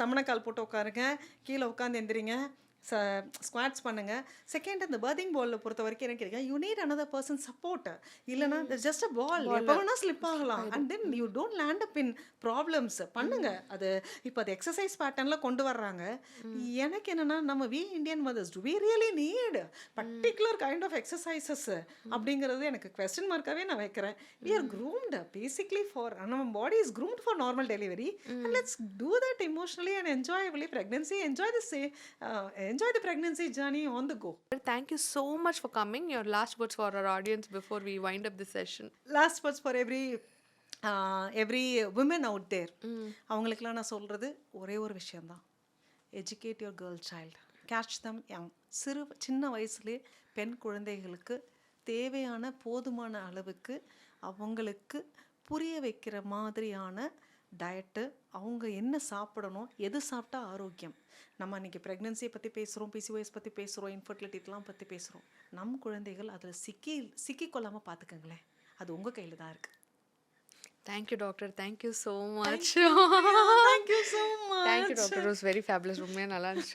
சமணக்கால் போட்டு உட்காருங்க, கீழ உட்காந்து எந்திரிங்க. ஸ்குவாட்ஸ் பண்ணுங்க. செகண்ட் அந்த பர்திங் பால்ல பொறுத்த வரைக்கும் என்ன கேட்குறேன், you need another person support. இல்லைனா ஜஸ்ட் அ பால் எப்போ வேணா ஸ்லிப் ஆகலாம். And then you don't land up in problems. பண்ணுங்க அது. இப்போ அது எக்ஸசைஸ் பேட்டர்னில் கொண்டு வர்றாங்க. எனக்கு என்னன்னா, நம்ம we Indian mothers do we really need particular kind of exercises அப்படிங்கிறது எனக்கு கொஸ்டின் மார்க்காகவே நான் வைக்கிறேன். We are groomed basically for நம்ம body is groomed for normal delivery. And let's do that emotionally and enjoyably pregnancy. Enjoy the pregnancy journey on the go. Thank you so much for coming. Your last words for our audience before we wind up the session. Last words for every women out there. அவங்களுக்கெல்லாம் நான் சொல்கிறது ஒரே ஒரு விஷயந்தான். Educate your girl child, catch them young. சின்ன வயசுலேயே பெண் குழந்தைகளுக்கு தேவையான போதுமான அளவுக்கு அவங்களுக்கு புரிய வைக்கிற மாதிரியான டயட்டு, அவங்க என்ன சாப்பிடணும், எது சாப்பிட்டா ஆரோக்கியம். நம்ம அன்றைக்கி ப்ரெக்னென்சியை பற்றி பேசுகிறோம், பிசிஓஎஸ் பற்றி பேசுகிறோம், இன்ஃபர்டிலிட்டிலாம் பற்றி பேசுகிறோம். நம் குழந்தைகள் அதில் சிக்கிக்கொள்ளாமல் பார்த்துக்கங்களேன். அது உங்கள் கையில் தான் இருக்குது. Thank you, doctor. Thank you so much. Thank you so much. Thank you, doctor. It was very fabulous. ரொம்ப நல்லா இருந்துச்சு.